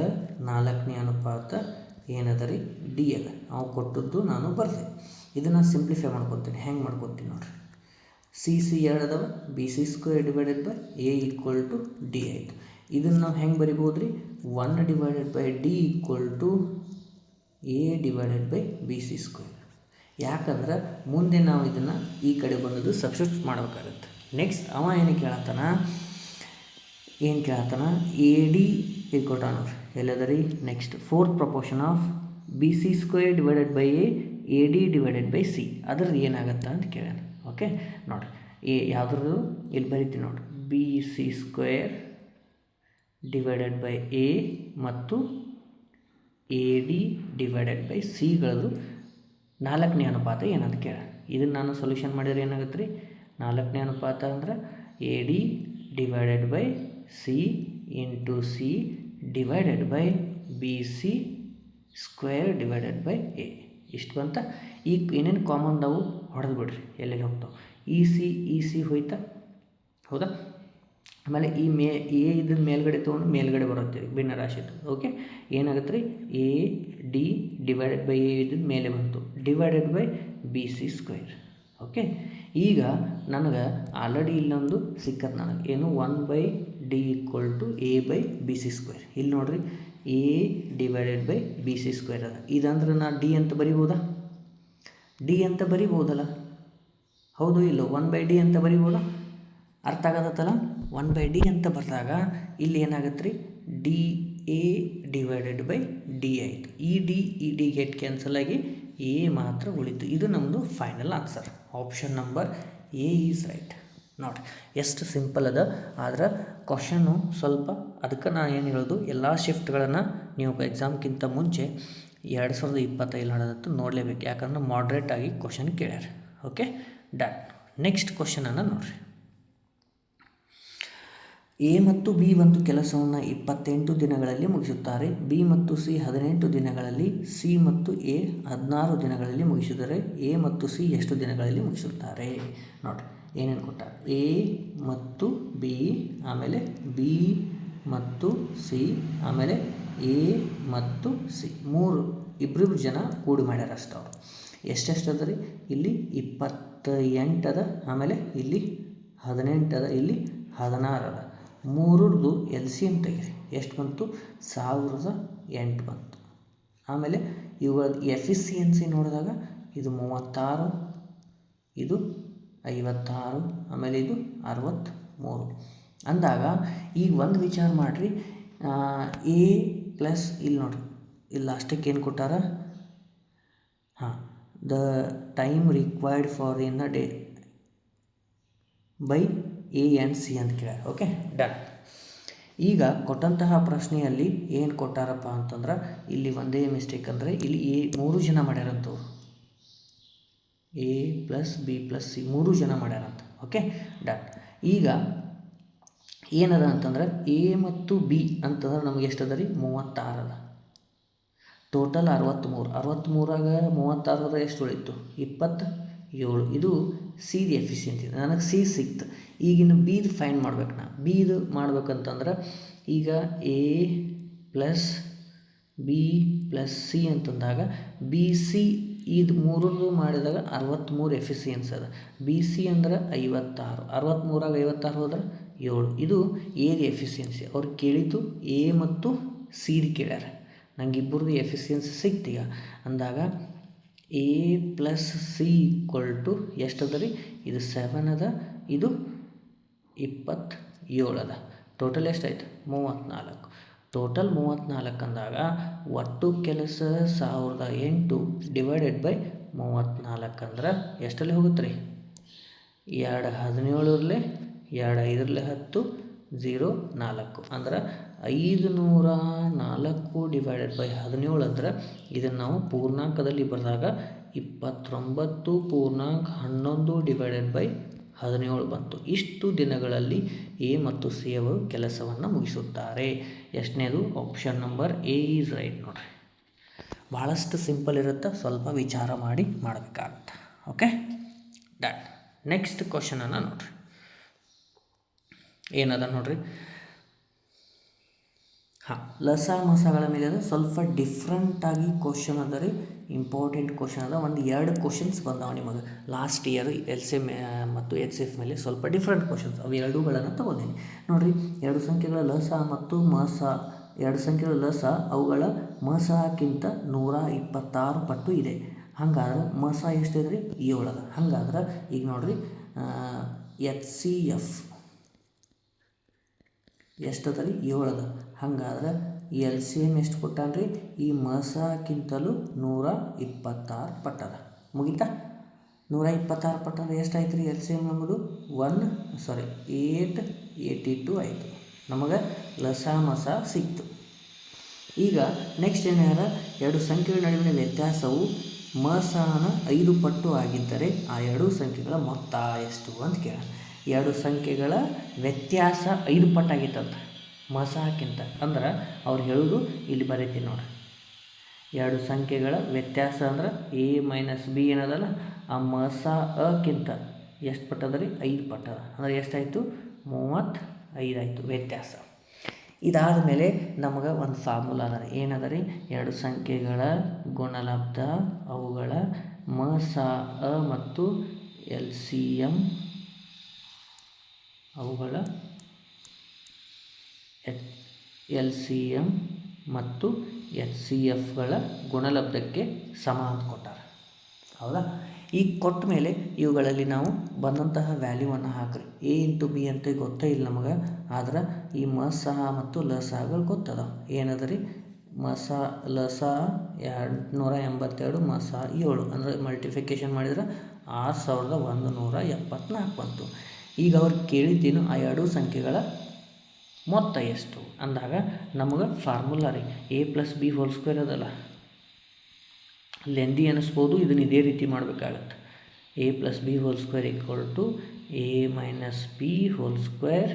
4ನೇ ಅನುಪಾತ ಏನದ ರೀ, ಡಿ ಅದ. ನಾವು ಕೊಟ್ಟದ್ದು ನಾನು ಬರೆದೆ. ಇದನ್ನು ಸಿಂಪ್ಲಿಫೈ ಮಾಡ್ಕೊತೀನಿ. ಹೆಂಗೆ ಮಾಡ್ಕೊತೀನಿ ನೋಡಿರಿ. ಸಿ 2 ಅದಾವ, BC² divided by A = D ಆಯಿತು. ಇದನ್ನು ನಾವು ಹೆಂಗೆ ಬರಿಬೋದು ರೀ, 1/d = a / BC². ಯಾಕಂದ್ರೆ ಮುಂದೆ ನಾವು ಇದನ್ನು ಈ ಕಡೆ ಬಂದದ್ದು ಸಬ್ಸ್ಟಿಟ್ಯೂಟ್ ಮಾಡಬೇಕಾಗುತ್ತೆ. ನೆಕ್ಸ್ಟ್ ಅವ ಏನು ಕೇಳತ್ತಾನ, AD ಇದು ಕೊಟ್ಟ ನೋಡ್ರಿ, ಎಲ್ಲದ ರೀ. Next 4th proportion of BC² divided by A AD divided by C ಅದ್ರದ್ದು ಏನಾಗುತ್ತೆ ಅಂತ ಕೇಳೋಣ. ಓಕೆ ನೋಡಿರಿ, ಯಾವುದ್ರದ್ದು ಇಲ್ಲಿ ಬರಿತೀನಿ ನೋಡಿರಿ. BC² ಡಿವೈಡೆಡ್ ಬೈ ಎ ಮತ್ತು AD ಡಿವೈಡೆಡ್ ಬೈ ಸಿಗಳದು 4ನೇ ಅನುಪಾತ ಏನಂತ ಕೇಳ. ಇದನ್ನು ನಾನು ಸೊಲ್ಯೂಷನ್ ಮಾಡಿದ್ರೆ ಏನಾಗುತ್ತೆ ರೀ, 4ನೇ ಅನುಪಾತ ಅಂದ್ರೆ AD divided by C into C divided by BC² divided by A. ಇಷ್ಟು ಬಂತ. ಈಗ ಏನೇನು ಕಾಮನ್ ನಾವು ಹೊಡೆದು ಬಿಡ್ರಿ, ಎಲ್ಲೆಲ್ಲಿ ಹೋಗ್ತಾವೆ. ಇ ಸಿ ಹೋಯ್ತಾ, ಹೌದಾ. ಆಮೇಲೆ ಎ ಇದನ್ನ ಮೇಲ್ಗಡೆ ತೊಗೊಂಡು ಮೇಲ್ಗಡೆ ಬರುತ್ತೆ ಭಿನ್ನರಾಶಿದು. ಓಕೆ, ಏನಾಗುತ್ತೆ ರೀ, AD ಡಿವೈಡೆಡ್ ಬೈ ಎ ಇದ್ದ ಮೇಲೆ ಬಂತು ಡಿವೈಡೆಡ್ ಬೈ BC². ಓಕೆ, ಈಗ ನನಗೆ ಆಲ್ರೆಡಿ ಇಲ್ಲೊಂದು ಸಿಕ್ಕತ್ತೆ ನನಗೆ ಏನು, 1/d = a / BC². ಇಲ್ಲಿ ನೋಡಿರಿ, a ಡಿವೈಡೆಡ್ ಬೈ BC² ಅದ. ಇದಂದ್ರೆ ನಾ ಡಿ ಅಂತ ಬರಿಬೋದಾ, ಡಿ ಅಂತ ಬರಿಬೋದಲ್ಲ, ಹೌದು ಇಲ್ಲೋ, 1/d ಅಂತ ಬರಿಬೋದಾ. ಅರ್ಥ ಆಗತ್ತಲ್ಲ. 1/d ಅಂತ ಬರೆದಾಗ ಇಲ್ಲಿ ಏನಾಗುತ್ತೆ ರೀ, DA ಡಿವೈಡೆಡ್ ಬೈ ಡಿ ಆಯಿತು. ಈ ಡಿ ಗೆಟ್ ಕ್ಯಾನ್ಸಲ್ ಆಗಿ ಎ ಮಾತ್ರ ಉಳಿತು. ಇದು ನಮ್ಮದು final answer. Option number A is right. ನೋಡಿ ಎಷ್ಟು ಸಿಂಪಲ್ ಅದ. ಆದ್ರೆ ಕ್ವಶನ್ನು ಸ್ವಲ್ಪ, ಅದಕ್ಕೆ ನಾನು ಏನು ಹೇಳೋದು, ಎಲ್ಲ ಶಿಫ್ಟ್ಗಳನ್ನು ನೀವು ಎಕ್ಸಾಮ್ಗಿಂತ ಮುಂಚೆ 2025 ನಡೆದತ್ತು ನೋಡಲೇಬೇಕು. ಯಾಕಂದ್ರೆ ಮಾಡ್ರೇಟ್ ಆಗಿ ಕ್ವಶನ್ ಕೇಳ್ಯಾರ. Okay done. ನೆಕ್ಸ್ಟ್ ಕ್ವಶನನ್ನು ನೋಡಿರಿ. ಎ ಮತ್ತು ಬಿ ಒಂದು ಕೆಲಸವನ್ನು 28 ದಿನಗಳಲ್ಲಿ ಮುಗಿಸುತ್ತಾರೆ. ಬಿ ಮತ್ತು ಸಿ 18 ದಿನಗಳಲ್ಲಿ, ಸಿ ಮತ್ತು ಎ 16 ದಿನಗಳಲ್ಲಿ ಮುಗಿಸಿದರೆ ಎ ಮತ್ತು ಸಿ ಎಷ್ಟು ದಿನಗಳಲ್ಲಿ ಮುಗಿಸುತ್ತಾರೆ? ನೋಡಿ ಏನೇನು ಕೊಟ್ಟಾರೆ. ಎ ಮತ್ತು ಬಿ, ಆಮೇಲೆ ಬಿ ಮತ್ತು ಸಿ, ಆಮೇಲೆ ಎ ಮತ್ತು ಸಿ, ಇಬ್ಬರು ಜನ ಕೂಡಿ ಮಾಡ್ಯಾರ ಅಷ್ಟು. ಅವರು ಎಷ್ಟೆಷ್ಟು ಅದ ರೀ? ಇಲ್ಲಿ 28 ಅದ, ಆಮೇಲೆ ಇಲ್ಲಿ 18 ಅದ, ಇಲ್ಲಿ 16 ಅದ. ಮೂರರದು ಎಲ್ ಸಿ ಎಮ್ ತೆಗಿರಿ. ಎಷ್ಟು ಬಂತು? 1008 ಬಂತು. ಆಮೇಲೆ ಇವುಗಳ ಎಫಿಸಿಯನ್ಸಿ ನೋಡಿದಾಗ ಇದು 36, ಇದು 56, ಆಮೇಲೆ ಇದು 63 ಅಂದಾಗ ಈಗ ಒಂದು ವಿಚಾರ ಮಾಡಿರಿ. ಎ ಪ್ಲಸ್ ಇಲ್ಲಿ ನೋಡಿರಿ, ಇಲ್ಲಿ ಲಾಸ್ಟಕ್ಕೆ ಏನು ಕೊಟ್ಟಾರ? The time required for in a day by A and C ಅಂತ ಕೇಳ್ಯಾರ. Okay, done. ಈಗ ಕೊಟ್ಟಂತಹ ಪ್ರಶ್ನೆಯಲ್ಲಿ ಏನು ಕೊಟ್ಟಾರಪ್ಪ ಅಂತಂದ್ರೆ ಇಲ್ಲಿ ಒಂದೇ ಮಿಸ್ಟೇಕ್ ಅಂದರೆ ಇಲ್ಲಿ ಎ 3 ಜನ ಮಾಡ್ಯಾರಂತವ್ರು. A plus B plus C 3 ಜನ ಮಾಡ್ಯಾರಂತ. Okay, done. ಈಗ ಏನದ ಅಂತಂದ್ರೆ ಎ ಮತ್ತು ಬಿ ಅಂತಂದ್ರೆ ನಮಗೆ ಎಷ್ಟದ ರೀ? 36 ಅದ. ಟೋಟಲ್ 63. 63ರಾಗ 36 ಎಷ್ಟು ಉಳಿತು? 27. ಇದು ಸಿ ದಿ ಎಫಿಷಿಯನ್ಸಿ. ನನಗೆ ಸಿ ಸಿಕ್ತು. ಈಗಿನ ಬಿದು ಫೈಂಡ್ ಮಾಡ್ಬೇಕು. ಬಿದು ಮಾಡ್ಬೇಕಂತಂದ್ರೆ ಈಗ A plus B plus C ಅಂತಂದಾಗ ಬಿ ಸಿ ಇದು 3 ಮಾಡಿದಾಗ 63 ಎಫಿಷಿಯನ್ಸಿ ಅದ. ಬಿ ಸಿ ಅಂದ್ರೆ 56. 63ರಾಗ 56 ಹೋದ್ರೆ 7. ಇದು ಎ ದಿ ಎಫಿಷಿಯನ್ಸಿ. ಅವ್ರು ಕೇಳಿದ್ದು ಎ ಮತ್ತು ಸಿ ದಿ ಕೇಳ್ಯಾರ. ನಂಗೆ ಇಬ್ಬರದು ಎಫಿಷಿಯನ್ಸಿ ಸಿಕ್ತೀಗ ಅಂದಾಗ A plus C equal to ಎಷ್ಟದ ರೀ? ಇದು 7 ಅದ, ಇದು 27 ಅದ. ಟೋಟಲ್ ಎಷ್ಟಾಯ್ತು? 34. ಟೋಟಲ್ 34 ಅಂದಾಗ ಒಟ್ಟು ಕೆಲಸ 1008 ಡಿವೈಡೆಡ್ ಬೈ 34 ಅಂದ್ರೆ ಎಷ್ಟಲ್ಲಿ ಹೋಗುತ್ತೆ ರೀ? 2 17 2 5 10 0 4 ಅಂದ್ರೆ 504 ಡಿವೈಡೆಡ್ ಬೈ 17 ಅಂದ್ರೆ ಇದನ್ನು ನಾವು ಪೂರ್ಣಾಂಕದಲ್ಲಿ ಬರೆದಾಗ 29.11 ಡಿವೈಡೆಡ್ ಬೈ 17 ಬಂತು. ಇಷ್ಟು ದಿನಗಳಲ್ಲಿ ಎ ಮತ್ತು ಸಿ ಅವರು ಕೆಲಸವನ್ನು ಮುಗಿಸುತ್ತಾರೆ. ಎಷ್ಟನೇದು? Option number A is right. ನೋಡಿರಿ, ಭಾಳಷ್ಟು ಸಿಂಪಲ್ ಇರುತ್ತೆ, ಸ್ವಲ್ಪ ವಿಚಾರ ಮಾಡಿ ಮಾಡಬೇಕಾಗತ್ತೆ. Okay, done. ನೆಕ್ಸ್ಟ್ ಕ್ವಶನನ್ನು ನೋಡಿರಿ, ಏನದ ನೋಡಿರಿ. ಲಸ ಮಸಗಳ ಮೇಲೆ ಅದು ಸ್ವಲ್ಪ ಡಿಫ್ರೆಂಟಾಗಿ ಕ್ವಶನ್ ಅದ ರೀ. ಇಂಪಾರ್ಟೆಂಟ್ ಕ್ವಶನ್ ಅದ. 1-2 ಕ್ವಶನ್ಸ್ ಬಂದಾವ ನಿಮಗೆ last year L C M ಮತ್ತು ಎಚ್ ಎಫ್ ಮೇಲೆ ಸ್ವಲ್ಪ ಡಿಫ್ರೆಂಟ್ ಕ್ವಶನ್ಸ್. ಅವು ಎರಡೂಗಳನ್ನು ತೊಗೊಂಡಿನಿ ನೋಡಿರಿ. 2 ಸಂಖ್ಯೆಗಳ ಲಸ ಮತ್ತು ಮಸ, 2 ಸಂಖ್ಯೆಗಳ ಲಸ ಅವುಗಳ ಮಸಕ್ಕಿಂತ 126 ಪಟ್ಟು ಇದೆ. ಹಂಗಾದ್ರೆ ಮಸ ಎಷ್ಟಿದೆ ರೀ? 7 ಅದ. ಹಂಗಾದ್ರೆ ಈಗ ನೋಡಿರಿ, ಎಚ್ ಸಿ ಎಫ್ ಎಷ್ಟದ ರೀ? 7 ಅದ. ಹಾಗಾದ್ರೆ ಎಲ್ ಸಿ ಎಮ್ ಎಷ್ಟು ಕೊಟ್ಟಾನ್ರಿ? ಈ ಮಸಕ್ಕಿಂತಲೂ 126 ಪಟ್ಟದ. ಮುಗಿತಾ? 126 ಪಟ್ಟಂದ್ರೆ ಎಷ್ಟಾಯ್ತು ರೀ? ಎಲ್ ಸಿ ಎಮ್ ನಮ್ಮದು 882 ಆಯಿತು. ನಮಗೆ ಲಸ ಮಸ ಸಿಕ್ತು. ಈಗ ನೆಕ್ಸ್ಟ್ ಏನಾರ 2 ಸಂಖ್ಯೆಗಳ ನಡುವಿನ ವ್ಯತ್ಯಾಸವು ಮಸನ 5 ಪಟ್ಟು ಆಗಿದ್ದರೆ ಆ 2 ಸಂಖ್ಯೆಗಳ ಮೊತ್ತ ಎಷ್ಟು ಅಂತ ಕೇಳ. 2 ಸಂಖ್ಯೆಗಳ ವ್ಯತ್ಯಾಸ 5 ಪಟ್ಟಾಗಿತ್ತಂತ ಮಸಕ್ಕಿಂತ. ಅಂದ್ರೆ ಅವ್ರು ಹೇಳೋದು ಇಲ್ಲಿ ಬರೀತೀನಿ ನೋಡ್ರಿ. 2 ಸಂಖ್ಯೆಗಳ ವ್ಯತ್ಯಾಸ ಅಂದ್ರೆ ಎ ಮೈನಸ್ ಬಿ ಏನದಲ್ಲ, ಆ ಮಸ ಅಕ್ಕಿಂತ ಎಷ್ಟು ಪಟ್ಟದ ರೀ? 5 ಪಟ್ಟದ. ಅಂದರೆ ಎಷ್ಟಾಯಿತು? 35 ಆಯಿತು ವ್ಯತ್ಯಾಸ. ಇದಾದ ಮೇಲೆ ನಮಗೆ ಒಂದು ಫಾರ್ಮುಲಾ ಅದ ರೀ. ಏನದ ರೀ? 2 ಸಂಖ್ಯೆಗಳ ಗುಣಲಬ್ಧ ಅವುಗಳ ಮಸ ಅ ಮತ್ತು ಎಲ್ ಸಿ ಎಮ್ ಅವುಗಳ ಎಲ್ ಸಿ ಎಮ್ ಮತ್ತು ಎಚ್ ಸಿ ಎಫ್ಗಳ ಗುಣಲಬ್ಧಕ್ಕೆ ಸಮ ಅಂತ ಕೊಟ್ಟಾರೆ. ಹೌದಾ? ಈಗ ಕೊಟ್ಟ ಮೇಲೆ ಇವುಗಳಲ್ಲಿ ನಾವು ಬಂದಂತಹ ವ್ಯಾಲ್ಯೂವನ್ನು ಹಾಕ್ರಿ. ಎ ಇಂಟು ಬಿ ಅಂತ ಗೊತ್ತೇ ಇಲ್ಲ ನಮಗೆ, ಆದ್ರೆ ಈ ಮಸ ಮತ್ತು ಲಸಗಳು ಗೊತ್ತದ. ಏನದ ರೀ? ಮಸ ಲಸ 282 ಮಸ 7 ಅಂದರೆ ಮಲ್ಟಿಫಿಕೇಷನ್ ಮಾಡಿದ್ರೆ 6174 ಬಂತು. ಈಗ ಅವ್ರು ಕೇಳಿದ್ದೇನು? ಆ 2 ಸಂಖ್ಯೆಗಳ ಮೊತ್ತ ಎಷ್ಟು ಅಂದಾಗ ನಮಗೆ ಫಾರ್ಮುಲಾ ರೀ A plus B whole square ಅದಲ್ಲ, ಲೆಂದಿ ಅನ್ನಿಸ್ಬೋದು. ಇದನ್ನು ಇದೇ ರೀತಿ ಮಾಡಬೇಕಾಗತ್ತೆ. A plus B whole square equal to A minus B whole square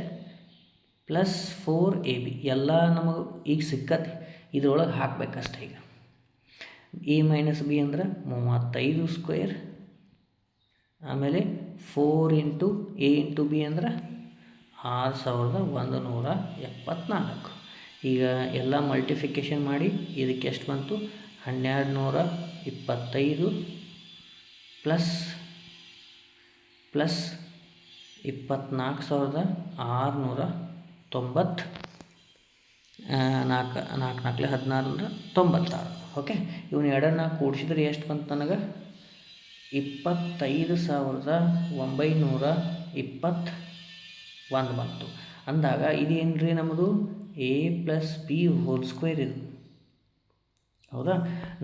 plus 4ab ಎಲ್ಲ ನಮಗೆ ಈಗ ಸಿಕ್ಕತ್ತೆ. ಇದ್ರೊಳಗೆ ಹಾಕಬೇಕಷ್ಟೆ. ಈಗ ಎ ಮೈನಸ್ ಬಿ ಅಂದ್ರೆ 35 ಸ್ಕ್ವೇರ್, ಆಮೇಲೆ 4 ಇಂಟು ಎ ಇಂಟು ಬಿ ಅಂದ್ರೆ 6174. ಈಗ ಎಲ್ಲ ಮಲ್ಟಿಫಿಕೇಷನ್ ಮಾಡಿ ಇದಕ್ಕೆ ಎಷ್ಟು ಬಂತು? 1225 ಪ್ಲಸ್ 24,690 4 1696. ಓಕೆ, ಇವನು ಎರಡನ್ನ ಕೂಡಿಸಿದ್ರೆ ಎಷ್ಟು ಬಂತು ನನಗೆ? 25,921 ಬಂತು. ಅಂದಾಗ ಇದೇನು ರೀ ನಮ್ಮದು a+b² ಇದು. ಹೌದಾ?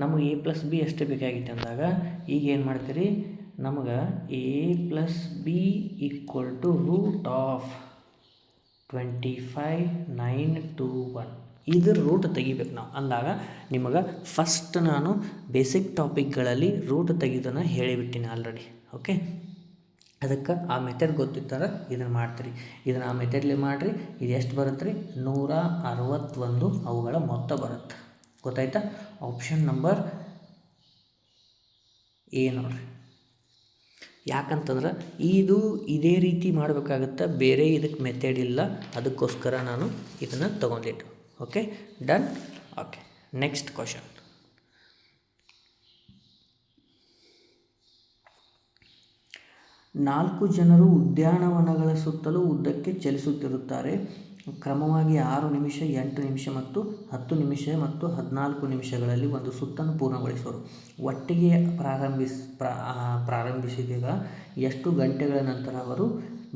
ನಮಗೆ a+b ಅಷ್ಟೇ ಬೇಕಾಗಿತ್ತು ಅಂದಾಗ ಈಗ ಏನು ಮಾಡ್ತೀರಿ, ನಮಗೆ a+b = √25,921 ಇದ್ರ ರೂಟ್ ತೆಗಿಬೇಕು ನಾವು. ಅಂದಾಗ ನಿಮಗೆ ಫಸ್ಟ್ ನಾನು ಬೇಸಿಕ್ ಟಾಪಿಕ್ಗಳಲ್ಲಿ ರೂಟ್ ತೆಗೆದನ್ನು ಹೇಳಿಬಿಟ್ಟಿನಿ ಆಲ್ರೆಡಿ. ಓಕೆ, ಅದಕ್ಕೆ ಆ ಮೆಥಡ್ ಗೊತ್ತಿತ್ತಾರೆ ಇದನ್ನು ಮಾಡ್ತೀರಿ. ಇದನ್ನು ಆ ಮೆಥಡ್ಲಿ ಮಾಡಿರಿ. ಇದು ಎಷ್ಟು ಬರುತ್ತೆ ರೀ? 161 ಅವುಗಳ ಮೊತ್ತ ಬರುತ್ತೆ. ಗೊತ್ತಾಯ್ತಾ? ಆಪ್ಷನ್ ನಂಬರ್ ಎ ನೋಡಿರಿ. ಯಾಕಂತಂದ್ರೆ ಇದೇ ರೀತಿ ಮಾಡಬೇಕಾಗುತ್ತೆ, ಬೇರೆ ಇದಕ್ಕೆ ಮೆಥಡ್ ಇಲ್ಲ. ಅದಕ್ಕೋಸ್ಕರ ನಾನು ಇದನ್ನು ತೊಗೊಂಡಿಟ್ಟು. Okay, done. Okay, next question. ನಾಲ್ಕು ಜನರು ಉದ್ಯಾನವನಗಳ ಸುತ್ತಲೂ ಉದ್ದಕ್ಕೆ ಚಲಿಸುತ್ತಿರುತ್ತಾರೆ. ಕ್ರಮವಾಗಿ 6 ನಿಮಿಷ, 8 ನಿಮಿಷ ಮತ್ತು 10 ನಿಮಿಷ ಮತ್ತು 14 ನಿಮಿಷಗಳಲ್ಲಿ ಒಂದು ಸುತ್ತನ್ನು ಪೂರ್ಣಗೊಳಿಸುವರು. ಒಟ್ಟಿಗೆ ಪ್ರಾರಂಭಿಸಿದಾಗ ಎಷ್ಟು ಗಂಟೆಗಳ ನಂತರ ಅವರು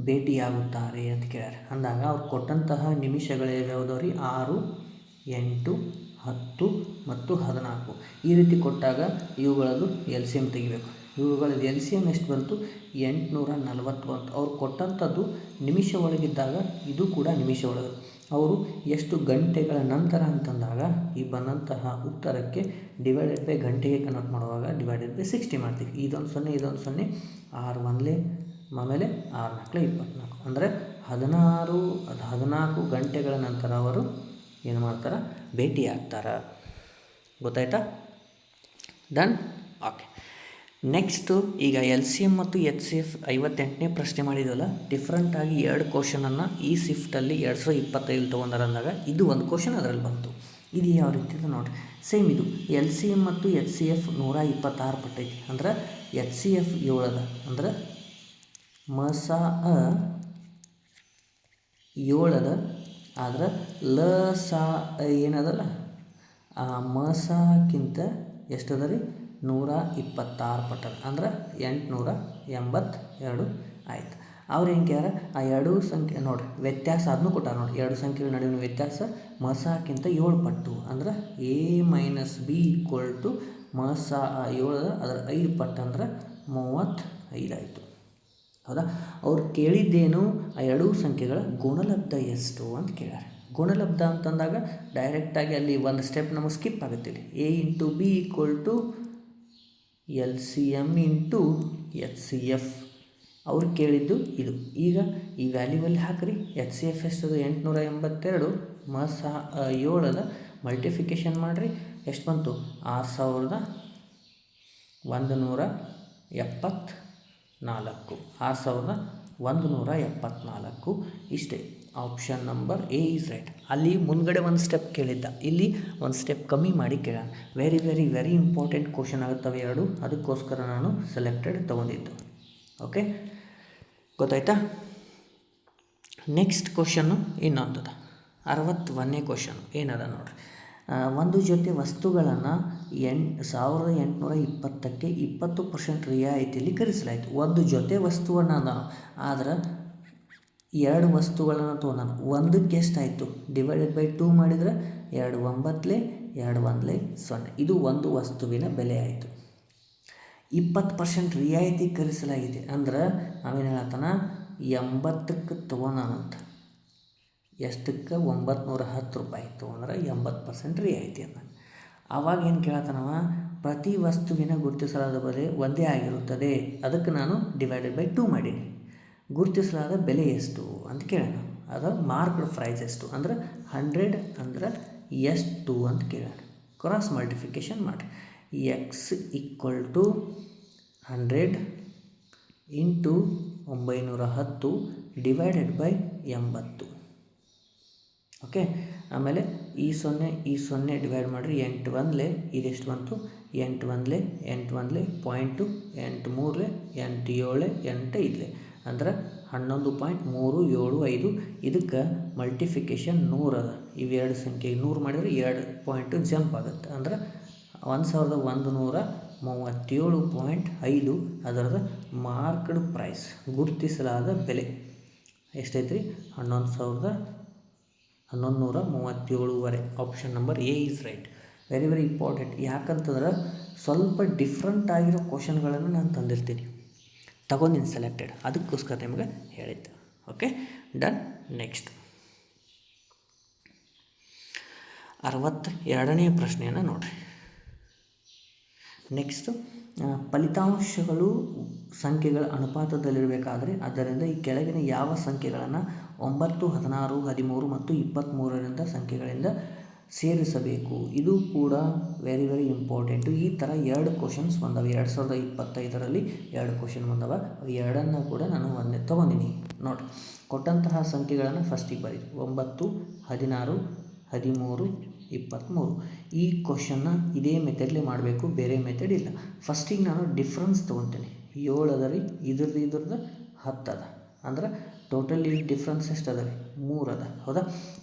ಭೇಟಿಯಾಗುತ್ತಾರೆ ಅಂತ ಕೇಳ್ಯಾರ. ಅಂದಾಗ ಅವ್ರು ಕೊಟ್ಟಂತಹ ನಿಮಿಷಗಳು ಯಾವ್ಯಾವ್ದವ್ರಿ? 6, 8, 10 ಮತ್ತು 14. ಈ ರೀತಿ ಕೊಟ್ಟಾಗ ಇವುಗಳದ್ದು LCM ತೆಗಿಬೇಕು. ಇವುಗಳದ್ದು LCM ಎಷ್ಟು ಬಂತು? 840 ಬಂತು. ಅವ್ರು ಕೊಟ್ಟಂಥದ್ದು ನಿಮಿಷ ಒಳಗಿದ್ದಾಗ ಇದು ಕೂಡ ನಿಮಿಷ ಒಳಗೆ. ಅವರು ಎಷ್ಟು ಗಂಟೆಗಳ ನಂತರ ಅಂತಂದಾಗ ಈ ಬಂದಂತಹ ಉತ್ತರಕ್ಕೆ ಡಿವೈಡೆಡ್ ಬೈ ಗಂಟೆಗೆ ಕನ್ವರ್ಟ್ ಮಾಡುವಾಗ ಡಿವೈಡೆಡ್ ಬೈ 60 ಮಾಡ್ತೀವಿ. ಇದೊಂದು 0, ಇದೊಂದು 0, 6 1 ಆಮೇಲೆ 6 4 24. ಅಂದರೆ 14 ಗಂಟೆಗಳ ನಂತರ ಅವರು ಏನು ಮಾಡ್ತಾರೆ? ಭೇಟಿ ಆಗ್ತಾರೆ. ಗೊತ್ತಾಯ್ತಾ? ಡನ್. ಓಕೆ, ನೆಕ್ಸ್ಟು ಈಗ LCM ಮತ್ತು HCF 58ನೇ ಪ್ರಶ್ನೆ ಮಾಡಿದ್ವಲ್ಲ, ಡಿಫ್ರೆಂಟಾಗಿ 2 ಕ್ವಶನನ್ನು ಈ ಶಿಫ್ಟಲ್ಲಿ 2025 ತೊಗೊಂಡಾರ ಅಂದಾಗ ಇದು ಒಂದು ಕ್ವಶನ್ ಅದರಲ್ಲಿ ಬಂತು. ಇದು ಯಾವ ರೀತಿ ಇದೆ ನೋಡಿರಿ. ಸೇಮ್ ಇದು LCM ಮತ್ತು HCF 126 ಪಟ್ಟೈತಿ. ಅಂದ್ರೆ HCF 7 ಅದ. ಅಂದ್ರೆ ಮಸಾ 7 ಅದ. ಆದ್ರೆ ಲಸಾ ಏನದಲ್ಲ ಮಸಾಕ್ಕಿಂತ ಎಷ್ಟದ ರೀ? 126 ಪಟ್ಟದ. ಅಂದ್ರೆ 882 ಆಯ್ತು. ಅವ್ರು ಏನು ಕೇಳ್ಯಾರ? ಆ 2 ಸಂಖ್ಯೆ ನೋಡಿರಿ, ವ್ಯತ್ಯಾಸ ಅದನ್ನು ಕೊಟ್ಟಾರ ನೋಡಿ. 2 ಸಂಖ್ಯೆಗಳ ನಡುವಿನ ವ್ಯತ್ಯಾಸ ಮಸಾಕ್ಕಿಂತ 7 ಪಟ್ಟು. ಅಂದ್ರೆ a - b = ಮಸಾ 7 ಅದರ 5 ಪಟ್ಟು. ಅಂದ್ರೆ 35 ಆಯಿತು. ಹೌದಾ? ಅವ್ರು ಕೇಳಿದ್ದೇನು? ಆ 2 ಸಂಖ್ಯೆಗಳ ಗುಣಲಬ್ಧ ಎಷ್ಟು ಅಂತ ಕೇಳ್ಯಾರ. ಗುಣಲಬ್ಧ ಅಂತಂದಾಗ ಡೈರೆಕ್ಟಾಗಿ ಅಲ್ಲಿ ಒಂದು ಸ್ಟೆಪ್ ನಮಗೆ ಸ್ಕಿಪ್ ಆಗುತ್ತೆ. a × b = LCM × HCF. ಅವ್ರು ಕೇಳಿದ್ದು ಇದು. ಈಗ ಈ ವ್ಯಾಲ್ಯೂವಲ್ಲಿ ಹಾಕಿರಿ. HCF ಎಷ್ಟದು? 882. ಮಸಾ 7 ಮಲ್ಟಿಫಿಕೇಷನ್ ಮಾಡಿರಿ. ಎಷ್ಟು ಬಂತು? 6174. 6174. ಇಷ್ಟೇ. Option number A is right. ಅಲ್ಲಿ ಮುಂದ್ಗಡೆ ಒಂದು ಸ್ಟೆಪ್ ಕೇಳಿದ್ದ, ಇಲ್ಲಿ ಒಂದು ಸ್ಟೆಪ್ ಕಮ್ಮಿ ಮಾಡಿ ಕೇಳ. Very very very important question ಆಗುತ್ತವೆ 2. ಅದಕ್ಕೋಸ್ಕರ ನಾನು ಸೆಲೆಕ್ಟೆಡ್ ತೊಗೊಂಡಿದ್ದು. ಓಕೆ, ಗೊತ್ತಾಯ್ತಾ? ನೆಕ್ಸ್ಟ್ ಕ್ವಶನ್ನು ಇನ್ನೊಂದದ. 61ನೇ ಕ್ವಶನ್ ಏನದ ನೋಡಿರಿ. ಒಂದು ಜೊತೆ ವಸ್ತುಗಳನ್ನು 1820ಕ್ಕೆ 20% ರಿಯಾಯಿತಿಯಲ್ಲಿ ಖರೀದಿಸಲಾಯಿತು. ಒಂದು ಜೊತೆ ವಸ್ತುವನ್ನು ಆದ್ರೆ 2 ವಸ್ತುಗಳನ್ನು ತೊಗೊಂಡು ಒಂದಕ್ಕೆ ಎಷ್ಟಾಯಿತು? ಡಿವೈಡೆಡ್ ಬೈ 2 ಮಾಡಿದರೆ 2 9 2 1 0. ಇದು ಒಂದು ವಸ್ತುವಿನ ಬೆಲೆ ಆಯಿತು. 20% ರಿಯಾಯಿತಿ ಖರೀದಿಸಲಾಗಿದೆ. ಅಂದ್ರೆ ನಾವೇನು ಹೇಳತ್ತಾನ? 80ಕ್ಕೆ ತೊಗೊಂಡಾನಂತ. ಎಷ್ಟಕ್ಕೆ? 910 ರೂಪಾಯಿ ತೊಗೊಂಡ್ರೆ 80% ರಿಯಾಯಿತಿ ಅಂತ. ಆವಾಗ ಏನು ಕೇಳತ್ತಾನವ? ಪ್ರತಿ ವಸ್ತುವಿನ ಗುರುತಿಸಲಾದ ಬೆಲೆ ಒಂದೇ ಆಗಿರುತ್ತದೆ. ಅದಕ್ಕೆ ನಾನು ಡಿವೈಡೆಡ್ ಬೈ 2 ಮಾಡೀನಿ. ಗುರುತಿಸಲಾದ ಬೆಲೆ ಎಷ್ಟು ಅಂತ ಕೇಳೋಣ. ಅದು ಮಾರ್ಕ್ಡ್ ಪ್ರೈಸ್ ಎಷ್ಟು ಅಂದ್ರೆ 100 ಅಂದ್ರೆ ಎಷ್ಟು ಅಂತ ಕೇಳೋಣ. ಕ್ರಾಸ್ ಮಲ್ಟಿಫಿಕೇಷನ್ ಮಾಡಿ. x = 100 × 910 divided by 80. ಓಕೆ, ಆಮೇಲೆ ಈ ಸೊನ್ನೆ ಡಿವೈಡ್ ಮಾಡಿರಿ, 8 1 ಇದೆಷ್ಟು ಬಂತು, 8 1 8 1 ಪಾಯಿಂಟು, 8 3 8 7 8 5 ಅಂದ್ರೆ 11.375. ಇದಕ್ಕೆ ಮಲ್ಟಿಫಿಕೇಷನ್ 100 ಅದ. ಇವೆರಡು ಸಂಖ್ಯೆ 100 ಮಾಡಿದರೆ 2 ಪಾಯಿಂಟು ಜಂಪ್ ಆಗುತ್ತೆ. ಅಂದ್ರೆ 1137.5 ಅದರದ ಮಾರ್ಕ್ಡ್ ಪ್ರೈಸ್, ಗುರುತಿಸಲಾದ ಬೆಲೆ ಎಷ್ಟೈತೆ ರೀ, 1137.5. Option number A is right. Very very important. ಯಾಕಂತಂದ್ರೆ ಸ್ವಲ್ಪ ಡಿಫ್ರೆಂಟ್ ಆಗಿರೋ ಕ್ವಶನ್ಗಳನ್ನು ನಾನು ತಂದಿರ್ತೀನಿ, ತಗೊಂಡಿನಿ ಸೆಲೆಕ್ಟೆಡ್, ಅದಕ್ಕೋಸ್ಕರ ನಿಮಗೆ ಹೇಳಿದ್ದೆ. Okay, done. ನೆಕ್ಸ್ಟ್ 62ನೇ ಪ್ರಶ್ನೆಯನ್ನು ನೋಡಿರಿ. ನೆಕ್ಸ್ಟು, ಫಲಿತಾಂಶಗಳು ಸಂಖ್ಯೆಗಳ ಅನುಪಾತದಲ್ಲಿರಬೇಕಾದ್ರೆ ಅದರಿಂದ ಈ ಕೆಳಗಿನ ಯಾವ ಸಂಖ್ಯೆಗಳನ್ನು 9, 16, 13 ಮತ್ತು 23ರಿಂದ ಸಂಖ್ಯೆಗಳಿಂದ ಸೇರಿಸಬೇಕು. ಇದು ಕೂಡ ವೆರಿ ವೆರಿ ಇಂಪಾರ್ಟೆಂಟು. ಈ ಥರ 2 ಕ್ವಶನ್ಸ್ ಬಂದವೆ. 2025ರಲ್ಲಿ 2 ಕ್ವಶನ್ ಬಂದವೆ. ಅವು ಎರಡನ್ನು ಕೂಡ ನಾನು ಒಂದೇ ತೊಗೊಂಡಿನಿ. ನೋಡಿರಿ, ಕೊಟ್ಟಂತಹ ಸಂಖ್ಯೆಗಳನ್ನು ಫಸ್ಟಿಗೆ ಬರೀರಿ, 9, 16, 13, 23. ಈ ಕ್ವಶನ್ನ ಇದೇ ಮೆಥಡ್ಲಿ ಮಾಡಬೇಕು, ಬೇರೆ ಮೆಥಡ್ ಇಲ್ಲ. ಫಸ್ಟಿಗೆ ನಾನು ಡಿಫ್ರೆನ್ಸ್ ತೊಗೊತೀನಿ. 7 ಅದ ರೀ, ಇದ್ರದ್ದು 10 ಅದ. ಅಂದ್ರೆ ಟೋಟಲ್ ಇಲ್ಲಿ ಡಿಫ್ರೆನ್ಸ್ ಎಷ್ಟು ಅದ ರೀ, 3 ಅದ. ಹೌದಾ?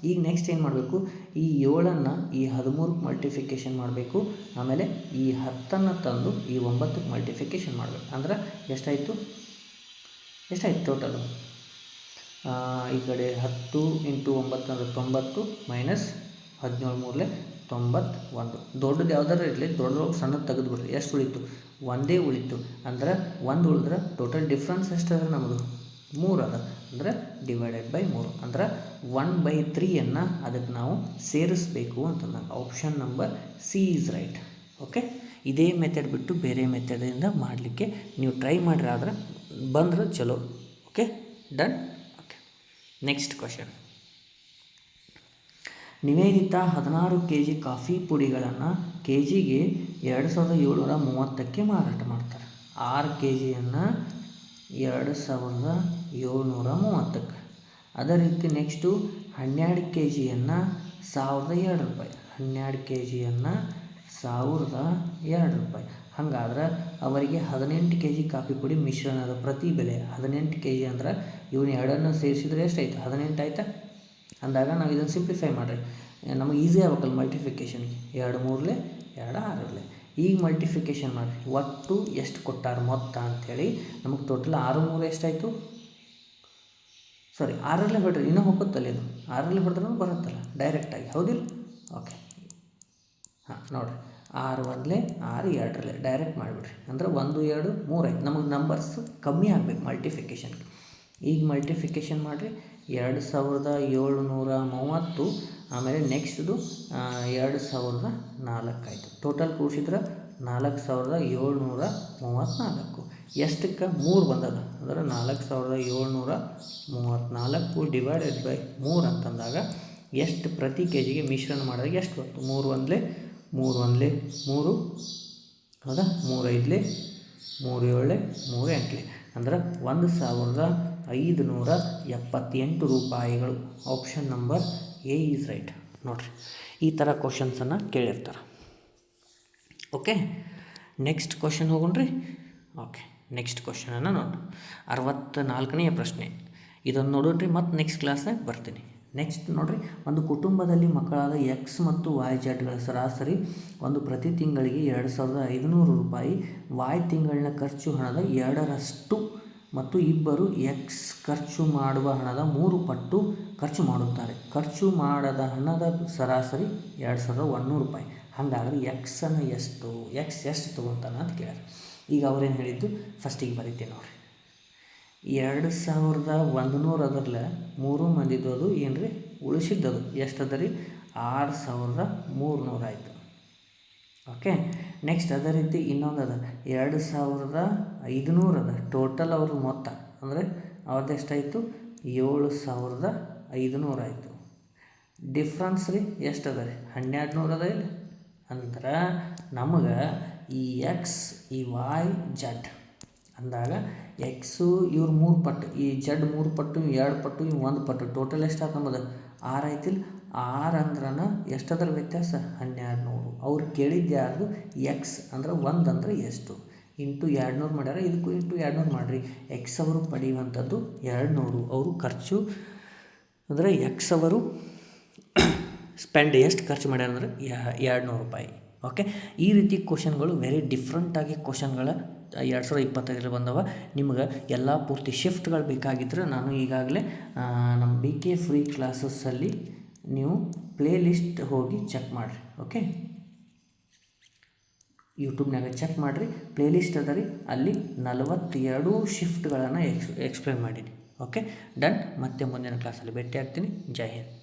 ಈಗ ನೆಕ್ಸ್ಟ್ ಏನು ಮಾಡಬೇಕು, ಈ 7ಅನ್ನು ಈ 13ಕ್ಕೆ ಮಲ್ಟಿಫಿಕೇಷನ್ ಮಾಡಬೇಕು. ಆಮೇಲೆ ಈ 10ಅನ್ನು ತಂದು ಈ 9ಕ್ಕೆ ಮಲ್ಟಿಫಿಕೇಷನ್ ಮಾಡಬೇಕು. ಅಂದ್ರೆ ಎಷ್ಟಾಯಿತು ಟೋಟಲು? ಈ ಕಡೆ 10 × 9 ಅಂದರೆ 90 ಮೈನಸ್ 17 91. ದೊಡ್ಡದು ಯಾವ್ದಾರು ಇರಲಿ, ದೊಡ್ಡದೊಳಗೆ ಸಣ್ಣದು ತೆಗೆದು ಬಿಡ್ರಿ. ಎಷ್ಟು ಉಳಿತು? ಒಂದೇ ಉಳಿತು. ಅಂದ್ರೆ 1 ಉಳಿದ್ರೆ ಟೋಟಲ್ ಡಿಫ್ರೆನ್ಸ್ ಎಷ್ಟು ಅದ ನಮ್ಮದು? 3 ಅದ. ಅಂದರೆ ಡಿವೈಡೆಡ್ ಬೈ 3 ಅಂದ್ರೆ 1/3 ಅದಕ್ಕೆ ನಾವು ಸೇರಿಸಬೇಕು ಅಂತಂದಾಗ option number C is right. Okay, ಇದೇ ಮೆಥಡ್ ಬಿಟ್ಟು ಬೇರೆ ಮೆಥಡಿಂದ ಮಾಡಲಿಕ್ಕೆ ನೀವು ಟ್ರೈ ಮಾಡಿರಿ, ಆದ್ರೆ ಬಂದ್ರೆ ಚಲೋ. Okay, done. Okay, next question. Nivedita 16 kg coffee ಪುಡಿಗಳನ್ನು ಕೆಜಿಗೆ 2730ಕ್ಕೆ ಮಾರಾಟ ಮಾಡ್ತಾರೆ. 6 kgಯನ್ನು 2730ಕ್ಕೆ. ಅದೇ ರೀತಿ ನೆಕ್ಸ್ಟು 12 kgಯನ್ನು 1002 ರೂಪಾಯಿ. 12 kgಯನ್ನು 1002 ರೂಪಾಯಿ. ಹಾಗಾದ್ರೆ ಅವರಿಗೆ 18 kg ಕಾಫಿ ಪುಡಿ ಮಿಶ್ರಣದ ಪ್ರತಿ ಬೆಲೆ 18 kg ಅಂದ್ರೆ ಇವನು ಎರಡನ್ನು ಸೇರಿಸಿದ್ರೆ ಎಷ್ಟಾಯ್ತು? 18 ಆಯಿತಾ? ಅಂದಾಗ ನಾವು ಇದನ್ನು ಸಿಂಪ್ಲಿಫೈ ಮಾಡಿರಿ, ನಮಗೆ ಈಸಿ ಆಗ್ಬೇಕಲ್ಲ ಮಲ್ಟಿಫಿಕೇಷನ್ಗೆ. 2 3 2 6. ಈಗ ಮಲ್ಟಿಫಿಕೇಷನ್ ಮಾಡಿರಿ, ಒಟ್ಟು ಎಷ್ಟು ಕೊಟ್ಟಾರ ಮೊತ್ತ ಅಂಥೇಳಿ ನಮಗೆ ಟೋಟಲ್ 6 3 ಎಷ್ಟಾಯಿತು? ಸಾರಿ, 6ರಲ್ಲೇ ಹೊಡ್ರಿ, ಇನ್ನೂ ಹೋಗುತ್ತಲ್ಲ ಇದು. 6ರಲ್ಲೇ ಹೊಡೆದ್ರೂ ಬರುತ್ತಲ್ಲ ಡೈರೆಕ್ಟಾಗಿ, ಹೌದಿಲ್ಲ? ಓಕೆ, ಹಾಂ ನೋಡಿರಿ, 6 1 6 2 ಡೈರೆಕ್ಟ್ ಮಾಡಿಬಿಡ್ರಿ. ಅಂದ್ರೆ 1 2 3 ಆಯ್ತು. ನಮಗೆ ನಂಬರ್ಸ್ ಕಮ್ಮಿ ಆಗಬೇಕು ಮಲ್ಟಿಫಿಕೇಷನ್ಗೆ. ಈಗ ಮಲ್ಟಿಫಿಕೇಷನ್ ಮಾಡಿರಿ, 2730. ಆಮೇಲೆ ನೆಕ್ಸ್ಟ್ದು 2004 ಆಯಿತು. ಟೋಟಲ್ ಕೂಡಿಸಿದ್ರೆ 4734. ಎಷ್ಟಕ್ಕೆ? 3 ಬಂದದ. ಅಂದ್ರೆ 4734 ಡಿವೈಡೆಡ್ ಬೈ 3 ಅಂತಂದಾಗ ಎಷ್ಟು ಪ್ರತಿ ಕೆ ಜಿಗೆ ಮಿಶ್ರಣ ಮಾಡಿದಾಗ ಎಷ್ಟು ಬಂತು? 3 1 3 1 3, ಹೌದಾ? 3 5 3 7 3 8. ಅಂದ್ರೆ 1578 ರೂಪಾಯಿಗಳು. Option number A is right. ನೋಡಿರಿ, ಈ ಥರ ಕ್ವಶನ್ಸನ್ನು ಕೇಳಿರ್ತಾರೆ. ಓಕೆ, ನೆಕ್ಸ್ಟ್ ಕ್ವಶನ್ ಹೋಗೋಣ್ರಿ. ಓಕೆ, ನೆಕ್ಸ್ಟ್ ಕ್ವಶನನ್ನು ನೋಡಿ, 64ನೇ ಪ್ರಶ್ನೆ. ಇದನ್ನು ನೋಡೋಣ್ರಿ, ಮತ್ತು ನೆಕ್ಸ್ಟ್ ಕ್ಲಾಸ್ನಾಗ ಬರ್ತೀನಿ. ನೆಕ್ಸ್ಟ್ ನೋಡಿರಿ, ಒಂದು ಕುಟುಂಬದಲ್ಲಿ ಮಕ್ಕಳಾದ ಎಕ್ಸ್ ಮತ್ತು ವೈ ಜಡ್ಗಳ ಸರಾಸರಿ ಒಂದು ಪ್ರತಿ ತಿಂಗಳಿಗೆ 2500 ರೂಪಾಯಿ. ವಾಯ್ ತಿಂಗಳಿನ ಖರ್ಚು ಹಣದ 2ರಷ್ಟು ಮತ್ತು ಇಬ್ಬರು ಎಕ್ಸ್ ಖರ್ಚು ಮಾಡುವ ಹಣದ 3 ಪಟ್ಟು ಖರ್ಚು ಮಾಡುತ್ತಾರೆ. ಖರ್ಚು ಮಾಡದ ಹಣದ ಸರಾಸರಿ 2100 ರೂಪಾಯಿ. ಹಾಗಾದರೆ ಎಕ್ಸನ್ನು ಎಕ್ಸ್ ಎಷ್ಟು ತೊಗೊತಾನ ಅಂತ ಕೇಳ್ಯಾರ. ಈಗ ಅವ್ರೇನು ಹೇಳಿದ್ದು ಫಸ್ಟಿಗೆ ಬರೀತೀನಿ ನೋಡಿರಿ. 2100 ಅದರಲ್ಲ 3 ಮಂದಿದ್ದು ಅದು ಏನು ರೀ ಉಳಿಸಿದ್ದದು ಎಷ್ಟು ಅದ ರೀ? 6300 ಆಯಿತು. ಓಕೆ, ನೆಕ್ಸ್ಟ್ ಅದೇ ರೀತಿ ಇನ್ನೊಂದು ಅದ 2500 ಅದ. ಟೋಟಲ್ ಅವ್ರ ಮೊತ್ತ ಅಂದರೆ ಅವ್ರದ್ದು ಎಷ್ಟಾಯಿತು? 7500 ಆಯಿತು. ಡಿಫ್ರೆನ್ಸ್ ರೀ ಎಷ್ಟು ಅದ ರೀ? 1200 ಅದ ಇಲ್ಲ. ಅಂದ್ರೆ ನಮಗೆ ಈ ಎಕ್ಸ್ ಈ ವಾಯ್ ಜಡ್ ಅಂದಾಗ ಎಕ್ಸು ಇವ್ರು 3 ಪಟ್ಟು, ಈ ಜಡ್ 3 ಪಟ್ಟು, 2 ಪಟ್ಟು, 1 ಪಟ್ಟು, ಟೋಟಲ್ ಎಷ್ಟು ಆಯ್ತು ನಮ್ಮದು? 6 ಐತಿಲ್ಲ, 6 ಅಂದ್ರನ ಎಷ್ಟದರ ವ್ಯತ್ಯಾಸ 1200. ಅವ್ರು ಕೇಳಿದ್ದು ಯಾರ್ದು ಎಕ್ಸ್ ಅಂದ್ರೆ 1 ಅಂದ್ರೆ ಎಷ್ಟು ಇಂಟು 200 ಮಾಡ್ಯಾರ, ಇದಕ್ಕೂ ಇಂಟು 200 ಮಾಡಿರಿ. ಎಕ್ಸ್ ಅವರು ಪಡೆಯುವಂಥದ್ದು 200. ಅವರು ಖರ್ಚು ಅಂದರೆ ಎಕ್ಸ್ ಅವರು ಸ್ಪೆಂಡ್ ಎಷ್ಟು ಖರ್ಚು ಮಾಡ್ಯಾರ ಅಂದರೆ 200 ರೂಪಾಯಿ. ಓಕೆ, ಈ ರೀತಿ ಕ್ವಶನ್ಗಳು ವೆರಿ ಡಿಫ್ರೆಂಟಾಗಿ ಕ್ವಶನ್ಗಳ 2025 ಬಂದವ. ನಿಮ್ಗೆ ಎಲ್ಲ ಪೂರ್ತಿ ಶಿಫ್ಟ್ಗಳು ಬೇಕಾಗಿದ್ದರೆ ನಾನು ಈಗಾಗಲೇ ನಮ್ಮ BK ಫ್ರೀ ಕ್ಲಾಸಸ್ಸಲ್ಲಿ ನೀವು ಪ್ಲೇ ಲಿಸ್ಟ್ ಹೋಗಿ ಚೆಕ್ ಮಾಡಿರಿ. ಓಕೆ, ಯೂಟ್ಯೂಬ್ನಾಗ ಚೆಕ್ ಮಾಡಿರಿ, ಪ್ಲೇ ಲಿಸ್ಟ್ ಅದ ರೀ, ಅಲ್ಲಿ 42 ಶಿಫ್ಟ್ಗಳನ್ನು ಎಕ್ಸ್ಪ್ಲೇನ್ ಮಾಡೀನಿ. Okay done. ಮತ್ತೆ ಮುಂದಿನ ಕ್ಲಾಸಲ್ಲಿ ಭೇಟಿ ಆಗ್ತೀನಿ. ಜೈ ಹಿಂದ್.